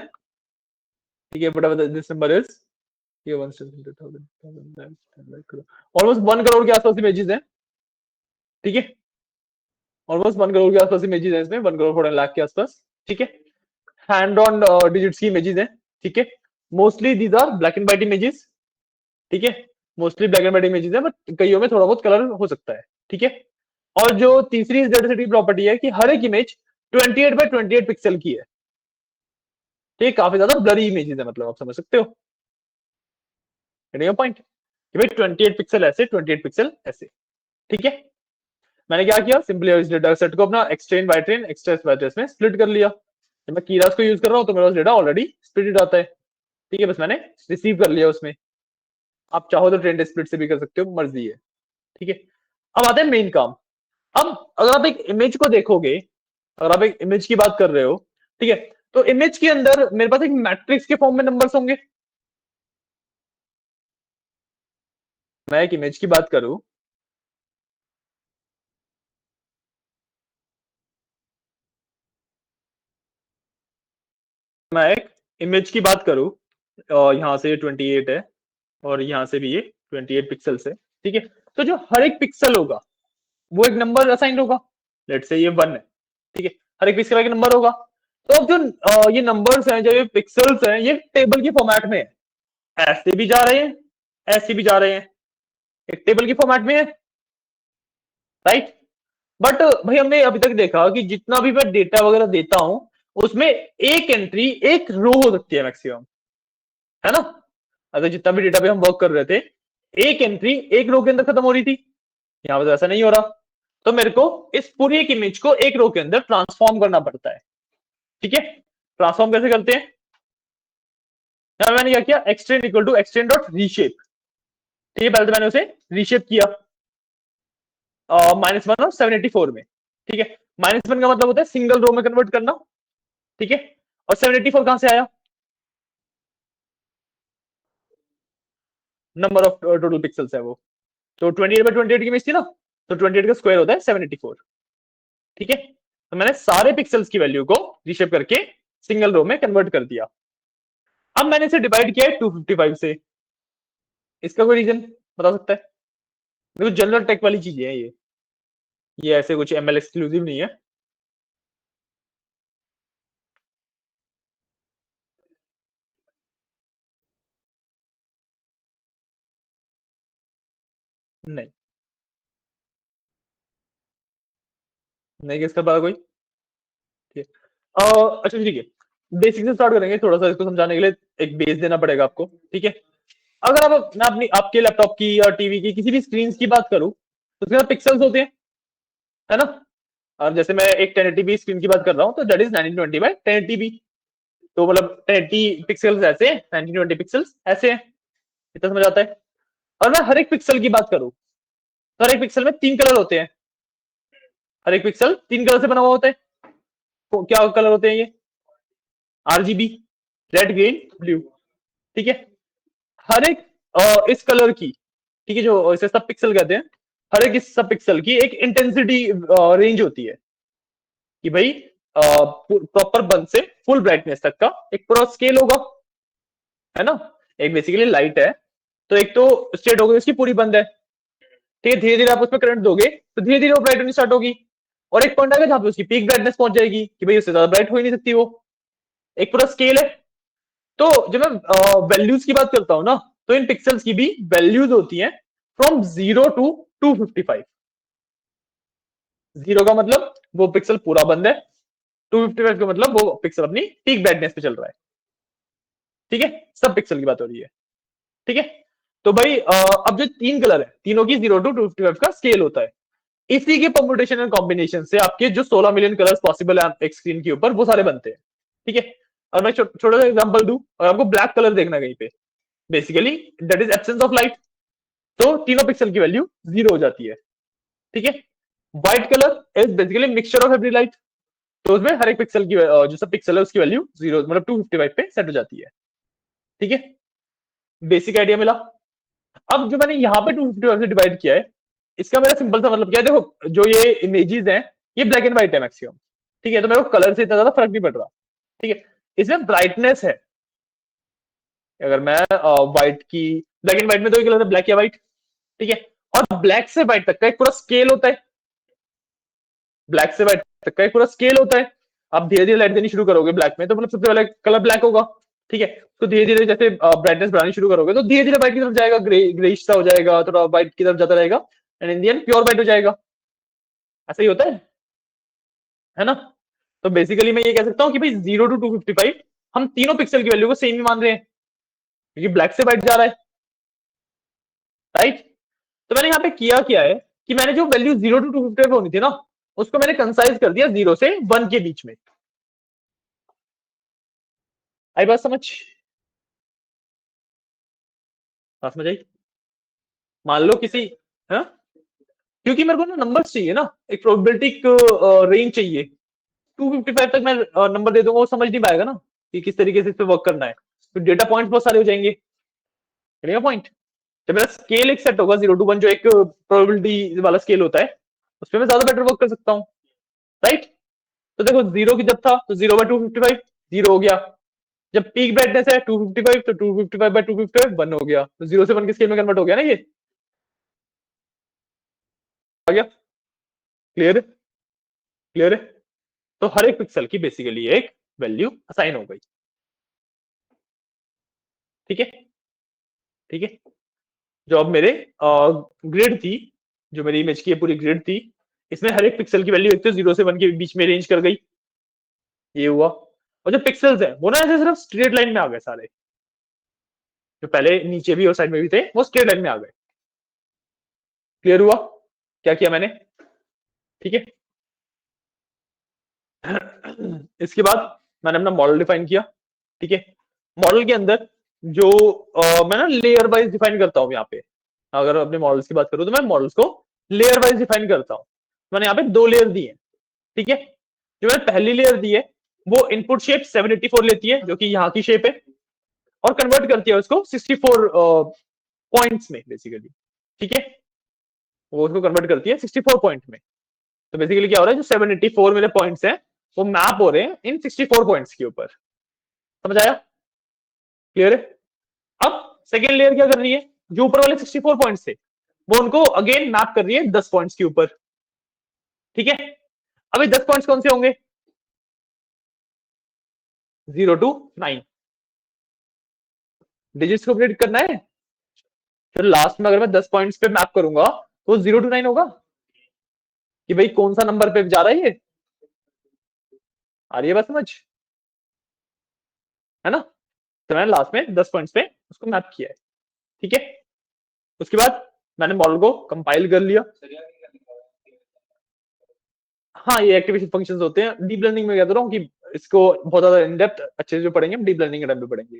Speaker 1: ठीक है, whatever this number is, ये 1,000,000 ऑलमोस्ट 1 करोड़ के आसपास इमेजेस हैं। ठीक है, ऑलमोस्ट 1 करोड़ के आसपास इमेजेस हैं इसमें, 1 करोड़ 14 लाख के आसपास। ठीक है, हैंड ऑन डिजिट्स की इमेजेस हैं। ठीक है, mostly these are black and white images. ठीक है, mostly black and white images है, बट कईयों में थोड़ा बहुत कलर हो सकता है। ठीक है, और जो तीसरी डेटा सेट की प्रॉपर्टी है कि हर एक इमेज 28 बाय 28 पिक्सल की है। ठीक, काफी ज्यादा ब्लरी इमेजेस है, मतलब आप समझ सकते हो पॉइंट कि भाई 28 पिक्सल ऐसे, 28 पिक्सल ऐसे। ठीक है, मैंने क्या किया, सिंपली इस डेटा सेट को अपना X train Y train X test Y ट्रेस में स्प्लिट कर लिया। जब मैं कीरास को यूज कर रहा हूं तो मेरे पास डेटा ऑलरेडी स्प्लिटेड आता है। ठीक है, बस मैंने रिसीव कर लिया उसमें। आप चाहो तो ट्रेन स्प्लिट से भी कर सकते हो, मर्जी है। ठीक है, अब आते हैं मेन काम। अब अगर आप एक इमेज को देखोगे, अगर आप एक इमेज की बात कर रहे हो, ठीक है, तो इमेज के अंदर मेरे पास एक मैट्रिक्स के फॉर्म में नंबर्स होंगे। मैं एक इमेज की बात करूं, मैं एक इमेज की बात करूं, यहां से 28 है और यहां से भी ये 28 पिक्सल्स है। ठीक है, तो जो हर एक पिक्सल होगा वो एक नंबर असाइन होगा। लेट से ये 1 है। ठीक है, हर एक पिक्सल का एक नंबर होगा। तो अब जो ये नंबर्स हैं, जो ये पिक्सल्स हैं, ये टेबल की फॉर्मेट में है। ऐसे भी जा रहे हैं, ऐसे भी जा रहे हैं, एक टेबल की फॉर्मेट में है, राइट। बट भाई हमने अभी तक देखा कि जितना भी मैं डेटा वगैरह देता हूं, उसमें एक एंट्री एक रो हो सकती है मैक्सिमम, है ना। अगर जितना भी डेटा पे हम वर्क कर रहे थे, एक एंट्री एक रो के अंदर खत्म हो रही थी। यहां पर तो ऐसा नहीं हो रहा। तो मेरे को इस पूरी एक इमेज को एक रो के अंदर ट्रांसफॉर्म करना पड़ता है। ठीक है, ट्रांसफॉर्म कैसे करते हैं, यहां मैंने क्या किया, extend equal to extend dot reshape. ठीक है, पहले तो मैंने उसे रीशेप किया -1 और 784 में। ठीक है, -1 का मतलब होता है सिंगल रो में कन्वर्ट करना। ठीक है, और 784 कहां से आया, नंबर ऑफ टोटल पिक्सल्स है वो। तो 28 बाय 28 की इमेज थी ना, तो 28 का स्क्वायर होता है 784। ठीक है, तो मैंने सारे पिक्सल्स की वैल्यू को रीशेप करके सिंगल रो में कन्वर्ट कर दिया। अब मैंने इसे डिवाइड किया है 255 से। इसका कोई रीजन बता सकता है, देखो जनरल टेक वाली चीजें है ये ऐसे कुछ एमएल एक्सक्लूसिव नहीं है। नहीं, नहीं गेस कर पा कोई। ठीक है, अच्छा ठीक है, बेसिक से स्टार्ट करेंगे, थोड़ा सा इसको समझाने के लिए एक बेस देना पड़ेगा आपको। ठीक है, अगर आप मैं अपनी आपके लैपटॉप की या टीवी की किसी भी स्क्रीन की बात करूं, तो उसके अंदर पिक्सल्स होते हैं, है ना। और जैसे मैं एक 1080p स्क्रीन की बात कर रहा हूं, तो दैट इज 1920 बाय 1080p। तो मतलब 1080 पिक्सल्स ऐसे हैं, 1920 पिक्सल्स ऐसे हैं। इतना समझ आता है। और मैं हर एक पिक्सल की बात करूं, तो हर एक पिक्सल में 3 कलर होते हैं। हर एक पिक्सल 3 कलर से बना हुआ होता है। तो क्या कलर होते हैं ये, आरजीबी, रेड ग्रीन ब्लू। ठीक है, हर एक इस कलर की, ठीक है, जो इसे सब पिक्सल कहते हैं, हर एक इस सब पिक्सल की एक इंटेंसिटी रेंज होती है कि भाई प्रॉपर बंद से फुल ब्राइटनेस तक का एक पूरा स्केल होगा, है ना। एक बेसिकली लाइट है, तो एक तो स्टेट होगी उसकी पूरी बंद है। ठीक है, धीरे धीरे आप उसमें करंट दोगे तो धीरे धीरे वो ब्राइट होनी स्टार्ट होगी। और एक पॉइंट आएगा जहां पे उसकी पीक ब्राइटनेस पहुंच जाएगी कि भाई उससे ज्यादा ब्राइट हो ही नहीं सकती वो। एक पूरा स्केल है। तो जब मैं वैल्यूज की बात करता हूं ना, तो इन पिक्सल्स की भी वैल्यूज होती हैं फ्रॉम 0 to 255। जीरो का मतलब वो पिक्सल पूरा बंद है, 255 का मतलब वो पिक्सल अपनी पीक ब्राइटनेस पे चल रहा है। ठीक है, सब पिक्सल की बात हो रही है। ठीक है, तो भाई अब जो 3 कलर है, तीनों की 0 to 255 का स्केल होता है। इसी के परम्यूटेशन एंड कॉम्बिनेशन से आपके जो 16 मिलियन कलर्स पॉसिबल है एक स्क्रीन के ऊपर, वो सारे बनते हैं। ठीक है, और मैं छोटा सा एग्जांपल दूं, और आपको ब्लैक कलर देखना है कहीं पे, basically that is absence of light. तो तीनों पिक्सल की वैल्यू 0 हो जाती है। ठीक है, white colour is basically mixture of every light. तो उसमें हर एक पिक्सल की जो सब पिक्सल है उसकी वैल्यू 0 मतलब 255 पे सेट हो जाती है। ठीक है, बेसिक आइडिया मिला। अब जो मैंने यहाँ पे 255 से डिवाइड किया है, इसका मेरा सिंपल सा मतलब क्या है, देखो जो ये इमेजेस हैं, ये ब्लैक एंड व्हाइट है मैक्सिमम। ठीक है, तो मेरे को कलर से इतना ज्यादा फर्क नहीं पड़ रहा। ठीक है, इसमें ब्राइटनेस है, अगर मैं व्हाइट की, ब्लैक एंड व्हाइट में तो कलर है, ब्लैक या व्हाइट, ठीक है। और ब्लैक से व्हाइट तक का एक पूरा स्केल होता है, ब्लैक से व्हाइट तक का एक पूरा स्केल होता है। आप धीरे धीरे लाइट देनी शुरू करोगे ब्लैक में, तो मतलब सबसे पहले कलर ब्लैक होगा, ठीक है। तो धीरे धीरे जैसे ब्राइटनेस बढ़ानी शुरू करोगे तो धीरे धीरे व्हाइट की तरफ जाएगा, ग्रेइश सा हो जाएगा, थोड़ा व्हाइट की तरफ जाता रहेगा, and in the end pure white हो जाएगा। ऐसा ही होता है ना। तो बेसिकली मैं ये कह सकता हूँ कि भाई 0 to 255 हम तीनों पिक्सल की वैल्यू को सेम ही मान रहे हैं, क्योंकि ब्लैक से व्हाइट जा रहा है, राइट। तो मैंने यहाँ पे किया क्या है कि मैंने जो वैल्यू 0 to 255 होनी थी ना, उसको मैंने कंसाइज कर दिया 0 से 1 के बीच में। आई बात समझ, बात समझ आई। मान लो किसी, हाँ, क्योंकि मेरे को ना नंबर्स चाहिए ना, एक प्रोबेबिलिटी रेंज चाहिए। 255 तक मैं नंबर दे दूंगा, वो समझ नहीं पाएगा ना कि किस तरीके से इस पे वर्क करना है, तो डेटा पॉइंट्स बहुत सारे हो जाएंगे, पॉइंट। जब मेरा स्केल एक सेट होगा 0 to 1, जो एक प्रोबेबिलिटी वाला स्केल होता है, उस पर मैं ज्यादा बेटर वर्क कर सकता हूँ, राइट। तो देखो जीरो की जब था तो 0/255 जीरो हो गया, जब पीक ब्राइटनेस है 255 तो 255/255 1 हो गया, तो 0 से 1 के स्केल में कन्वर्ट हो गया ना ये, आ गया, क्लियर है, क्लियर है। तो हर एक पिक्सल की बेसिकली एक वैल्यू असाइन हो गई, ठीक है, ठीक है। जो अब मेरे ग्रिड थी, जो मेरी इमेज की पूरी ग्रिड थी, इसमें हर एक पिक्सल की वैल्यू एक तो 0 से 1 के बीच में रेंज कर गई, ये हुआ। और जो पिक्सल्स है वो ना ऐसे सिर्फ स्ट्रेट लाइन में आ गए सारे, जो पहले नीचे भी और साइड में भी थे वो स्ट्रेट लाइन में आ गए, क्लियर हुआ क्या किया मैंने, ठीक है। इसके बाद मैंने अपना मॉडल डिफाइन किया, ठीक है। मॉडल के अंदर जो मैं ना लेयर वाइज डिफाइन करता हूँ यहाँ पे, अगर अपने मॉडल्स की बात करूँ तो मैं मॉडल्स को लेयर वाइज डिफाइन करता हूँ। मैंने यहाँ पे 2 लेयर दी है, ठीक है। जो मैंने पहली लेयर दी है वो इनपुट शेप 784 लेती है, जो कि यहाँ की शेप है, और कन्वर्ट करती है उसको 64 पॉइंट्स में बेसिकली, ठीक है। वो उसको कन्वर्ट करती है 64 पॉइंट में। तो बेसिकली क्या हो रहा है, जो 784 मेरे पॉइंट्स हैं वो मैप हो रहे हैं इन 64 पॉइंट्स के ऊपर, समझ आया, क्लियर है। अब सेकेंड लेयर क्या कर रही है, जो ऊपर वाले 64 पॉइंट्स थे वो उनको अगेन मैप कर रही है 10 पॉइंट्स के ऊपर, ठीक है। अभी 10 पॉइंट्स कौन से होंगे, 0 to 9 डिजिट्स को प्रिडिक्ट करना है। फिर लास्ट में अगर मैं 10 पॉइंट्स पे मैप करूंगा तो 0 to 9 होगा, कि भाई कौन सा नंबर पे जा रहा है ये, आ रही है बात समझ, है ना। तो मैंने लास्ट में 10 पॉइंट्स पे उसको मैप किया है, ठीक है। उसके बाद मैंने मॉडल को कंपाइल कर लिया। हाँ, ये एक्टिवेशन फंक्शंस होते हैं डीप लर्निंग में, कहता रहा हूँ कि इसको बहुत ज्यादा इन डेप्थ अच्छे से जो पढ़ेंगे हम डीप लर्निंग के टाइम पे पढ़ेंगे।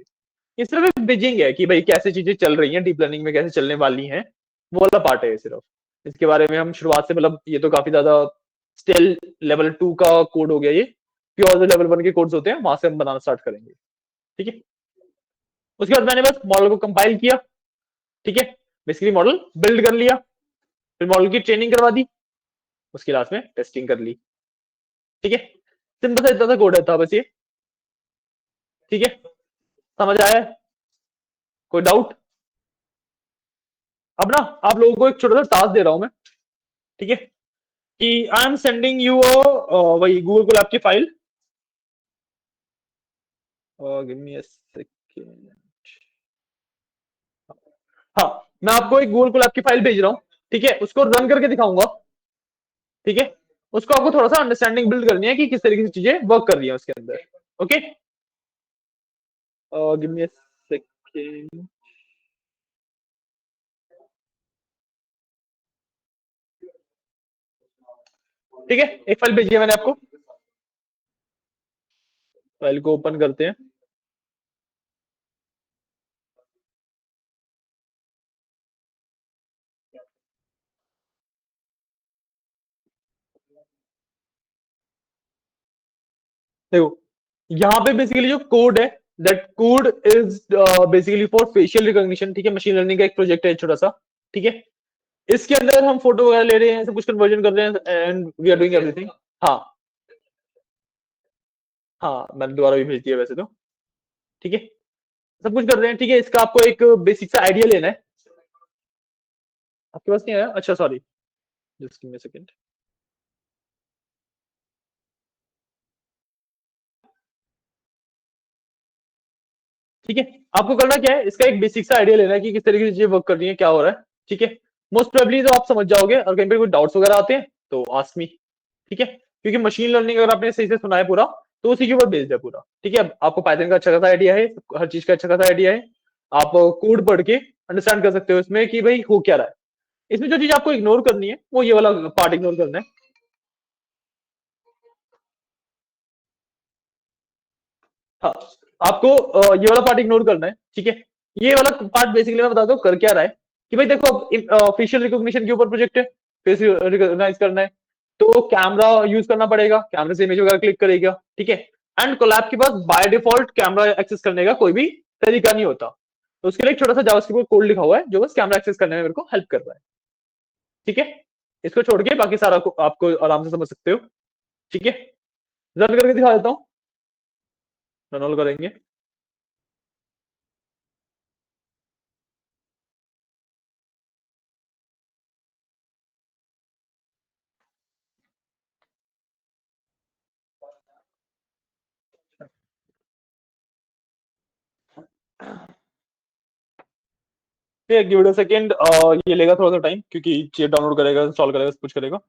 Speaker 1: ये सिर्फ एक ब्रिजिंग है कि भाई कैसे चीजें चल रही हैं डीप लर्निंग में, कैसे चलने वाली हैं, वो वाला पार्ट है ये सिर्फ। इसके बारे में हम शुरुआत से, मतलब ये तो काफी ज्यादा स्टेल लेवल 2 का कोड हो गया, ये प्योर जो लेवल 1 के कोड्स होते हैं वहां से हम बनाना स्टार्ट करेंगे, ठीक है। उसके बाद मैंने बस मॉडल को कंपाइल किया, ठीक है। बेसिकली मॉडल बिल्ड कर लिया, फिर मॉडल की ट्रेनिंग करवा दी, उसके लास्ट में टेस्टिंग कर ली, ठीक है। सिंपल सा इतना सा कोड है था बस ये, ठीक है। समझ आया, कोई डाउट। अब ना आप लोगों को एक छोटा सा टास्क दे रहा हूं मैं, ठीक है, कि आई एम सेंडिंग यू वही गूगल कोलैब की file, give me a second. हाँ, मैं आपको एक गूगल कोलैब की फाइल भेज रहा हूँ, ठीक है। उसको रन करके दिखाऊंगा, ठीक है। उसको आपको थोड़ा सा अंडरस्टैंडिंग बिल्ड करनी है कि किस तरीके से चीजें वर्क कर रही है उसके अंदर, okay. Give me a second, ठीक है। एक फाइल भेजी है मैंने आपको, फाइल को ओपन करते हैं। देखो, यहाँ पे बेसिकली जो कोड है, that code is basically for facial recognition, ठीक है। मशीन लर्निंग का एक प्रोजेक्ट है छोटा सा, ठीक है। इसके अंदर हम फोटो वगैरह ले रहे हैं, सब कुछ कन्वर्जन कर रहे हैं, and we are doing everything. हाँ, हाँ मैंने दोबारा भी भेज दिया वैसे तो, ठीक है। सब कुछ कर रहे हैं, ठीक है। इसका आपको एक बेसिक सा आइडिया लेना है। आपके पास नहीं आया? अच्छा sorry, just give me a second. ठीक है, आपको करना क्या है, इसका एक बेसिक सा आइडिया लेना है कि किस तरीके से चीजें वर्क कर रही है, क्या हो रहा है। ठीक है, मोस्ट प्रोबेबली तो आप समझ जाओगे, और कहीं पे कोई डाउट्स वगैरह आते हैं तो आस्क मी। ठीक है, क्योंकि मशीन लर्निंग अगर आपने सही से सुना है पूरा, तो उसी के ऊपर बेस्ड है पूरा। ठीक है, अब आपको पाइथन का अच्छा खासा आइडिया है, हर चीज का अच्छा खासा आइडिया है। आप कोड पढ़ के अंडरस्टैंड कर सकते हो इसमें कि भाई हो क्या रहा है। इसमें जो चीज आपको इग्नोर करनी है वो ये वाला पार्ट इग्नोर करना है। हाँ, आपको ये वाला पार्ट इग्नोर करना है। ठीक है, ये वाला पार्ट बेसिकली मैं बताता हूँ कर क्या रहा है। कि भाई देखो, फेशियल रिकॉग्निशन के ऊपर प्रोजेक्ट है, फेस रिकॉग्नाइज करना है, तो कैमरा यूज करना पड़ेगा, कैमरे से इमेज वगैरह क्लिक करेगा। ठीक है, एंड कोलैब के पास बाय डिफॉल्ट कैमरा एक्सेस करने का कोई भी तरीका नहीं होता, तो उसके लिए एक छोटा सा जावास्क्रिप्ट कोड लिखा हुआ है जो बस कैमरा एक्सेस करने में मेरे को हेल्प कर रहा है। ठीक है, इसको छोड़ के बाकी सारा आपको आराम से समझ सकते हो। ठीक है, रन करके दिखा देता हूँ, रन ऑल करेंगे। गिव इट अ सेकंड, ये लेगा थोड़ा सा टाइम, क्योंकि चेट डाउनलोड करेगा, इंस्टॉल करेगा, सब कुछ करेगा।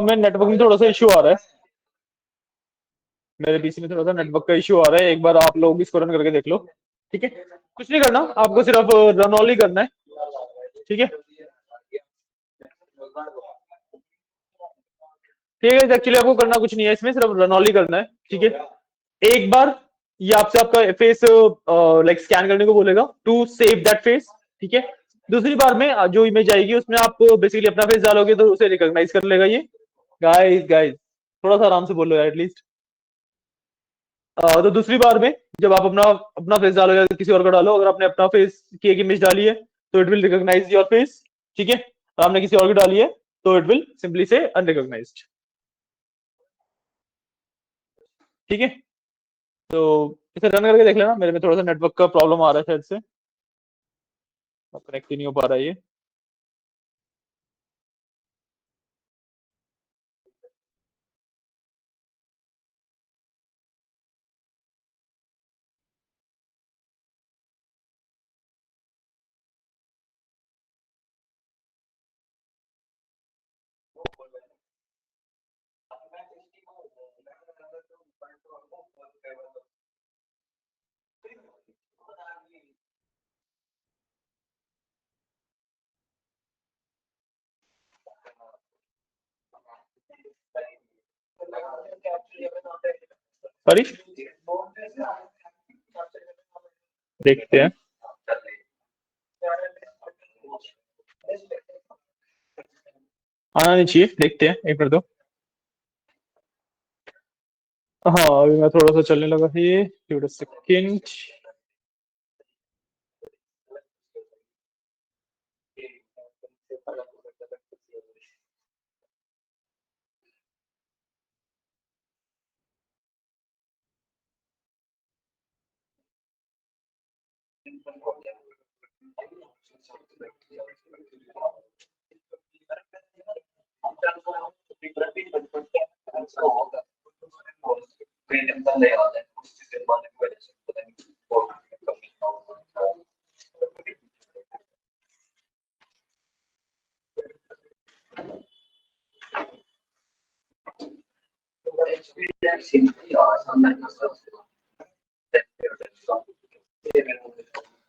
Speaker 1: मेरे नेटवर्क में थोड़ा सा इशू आ रहा है, मेरे पीसी में थोड़ा सा नेटवर्क का इशू आ रहा है, एक बार आप लोग इसको रन करके देख लो। ठीक है, कुछ नहीं करना, आपको सिर्फ रन ऑल ही करना है। ठीक है, ठीक है, एक्चुअली आपको करना कुछ नहीं है इसमें, सिर्फ रन ऑल ही करना है। ठीक है, एक बार ये आपसे आपका फेस लाइक स्कैन करने को बोलेगा टू सेव दैट फेस। ठीक है, दूसरी बार में जो इमेज आएगी उसमें आप बेसिकली अपना फेस डालोगे तो उसे रिकॉग्नाइज कर लेगा ये। गाइस गाइस, थोड़ा सा आराम से बोलो यार एटलीस्ट। तो दूसरी बार में जब आप अपना अपना फेस डालो या किसी और का डालो, अगर आपने अपना फेस की एक इमेज डाली है तो it will recognise your face. ठीक है, आपने किसी और की डाली है तो it will simply say unrecognised. ठीक है, तो इसे रन करके देख लेना, मेरे में थोड़ा सा नेटवर्क का प्रॉब्लम आ रहा है शायद से, कनेक्ट ही नहीं हो पा रहा है ये। सॉरी, देखते हैं। आना नहीं चाहिए, देखते हैं, एक मिनट दो। हाँ, अभी मैं थोड़ा सा चलने लगा है ये, गिव इट अ सेकंड।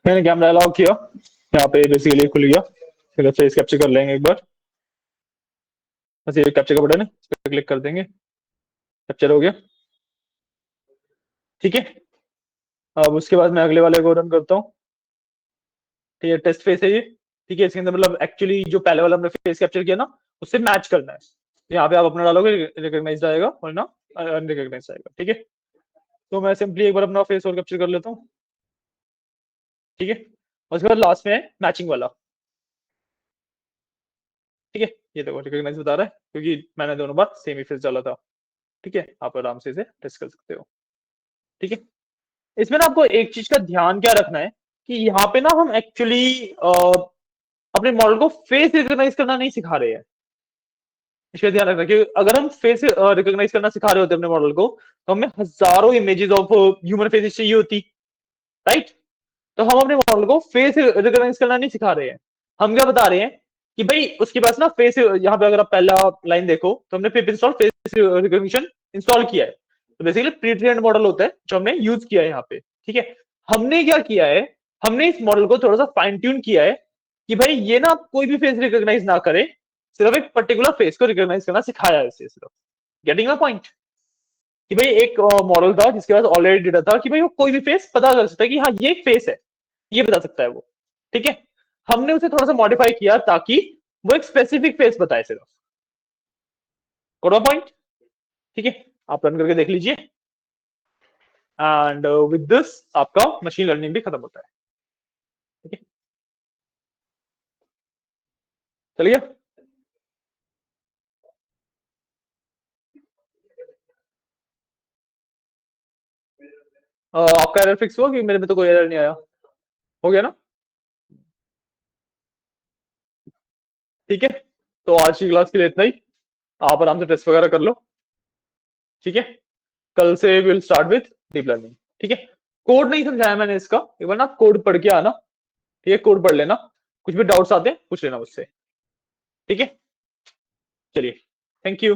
Speaker 1: मैंने कैमरा अलाउ किया, यहाँ पे बेसिकली खुल गया। फिर फेस कैप्चर कर लेंगे एक बार, बस ये कैप्चर का बटन है, इस पर क्लिक कर देंगे, कैप्चर हो गया। ठीक है, अब उसके बाद मैं अगले वाले को रन करता हूँ। ठीक है, टेस्ट फेस है ये। ठीक है, इसके अंदर मतलब एक्चुअली जो पहले वाला हमने फेस कैप्चर किया ना, उससे मैच करना है। यहाँ पे आप अपना डालोगे, रिकॉग्नाइज आएगा, वरना अनरिकॉग्नाइज आएगा। ठीक है, तो मैं सिंपली एक बार अपना फेस और कैप्चर कर लेता हूँ। ठीक है, उसके बाद लास्ट में है मैचिंग वाला। ठीक है, ये देखो रिकॉग्नाइज बता रहा है, क्योंकि मैंने दोनों बार सेम ही फेस डाला था। ठीक है, आप आराम से इसे टेस्ट कर सकते हो। ठीक है, इसमें ना आपको एक चीज का ध्यान क्या रखना है कि यहाँ पे ना हम एक्चुअली अपने मॉडल को फेस रिकॉग्नाइज करना नहीं सिखा रहे हैं। इसका ध्यान रखना कि अगर हम फेस रिकॉग्नाइज करना सिखा रहे होते अपने मॉडल को, तो हमें हजारों इमेजेस ऑफ ह्यूमन फेसेस चाहिए होती, राइट। तो हम अपने मॉडल को फेस रिकॉग्नाइज करना नहीं सिखा रहे हैं। हम क्या बता रहे हैं कि भाई उसके पास ना फेस, यहाँ पे अगर आप पहला लाइन देखो तो हमने पिप इंस्टॉल फेस रिकॉग्निशन इंस्टॉल किया है। तो बेसिकली प्री ट्रेन्ड मॉडल होता है जो हमने यूज किया है यहाँ पे। ठीक है, हमने क्या किया है, हमने इस मॉडल को थोड़ा सा फाइन ट्यून किया है कि भाई ये ना कोई भी फेस रिकॉग्नाइज ना करे, सिर्फ एक पर्टिकुलर फेस को रिकॉग्नाइज करना सिखाया है इसे सिर्फ। Getting my point? कि भाई एक मॉडल था जिसके पास ऑलरेडी डेटा था कि भाई वो कोई भी फेस पता कर सकता है कि हाँ ये एक फेस है, ये बता सकता है वो। ठीक है, हमने उसे थोड़ा सा मॉडिफाई किया ताकि वो एक स्पेसिफिक फेस बताए सिर्फ। पॉइंट? ठीक है, आप रन करके देख लीजिए, एंड विद दिस आपका मशीन लर्निंग भी खत्म होता है। ठीक है, चलिए। आपका एरर फिक्स हुआ कि मेरे में तो कोई एरर नहीं आया? हो गया ना? ठीक है, तो आज की क्लास के लिए इतना ही। आप आराम से टेस्ट वगैरह कर लो। ठीक है, कल से will start with deep learning. ठीक है, कोड नहीं समझाया मैंने इसका, एक बार ना कोड पढ़ के आना। ठीक है, कोड पढ़ लेना, कुछ भी डाउट्स आते हैं पूछ लेना मुझसे। ठीक है, चलिए, थैंक यू।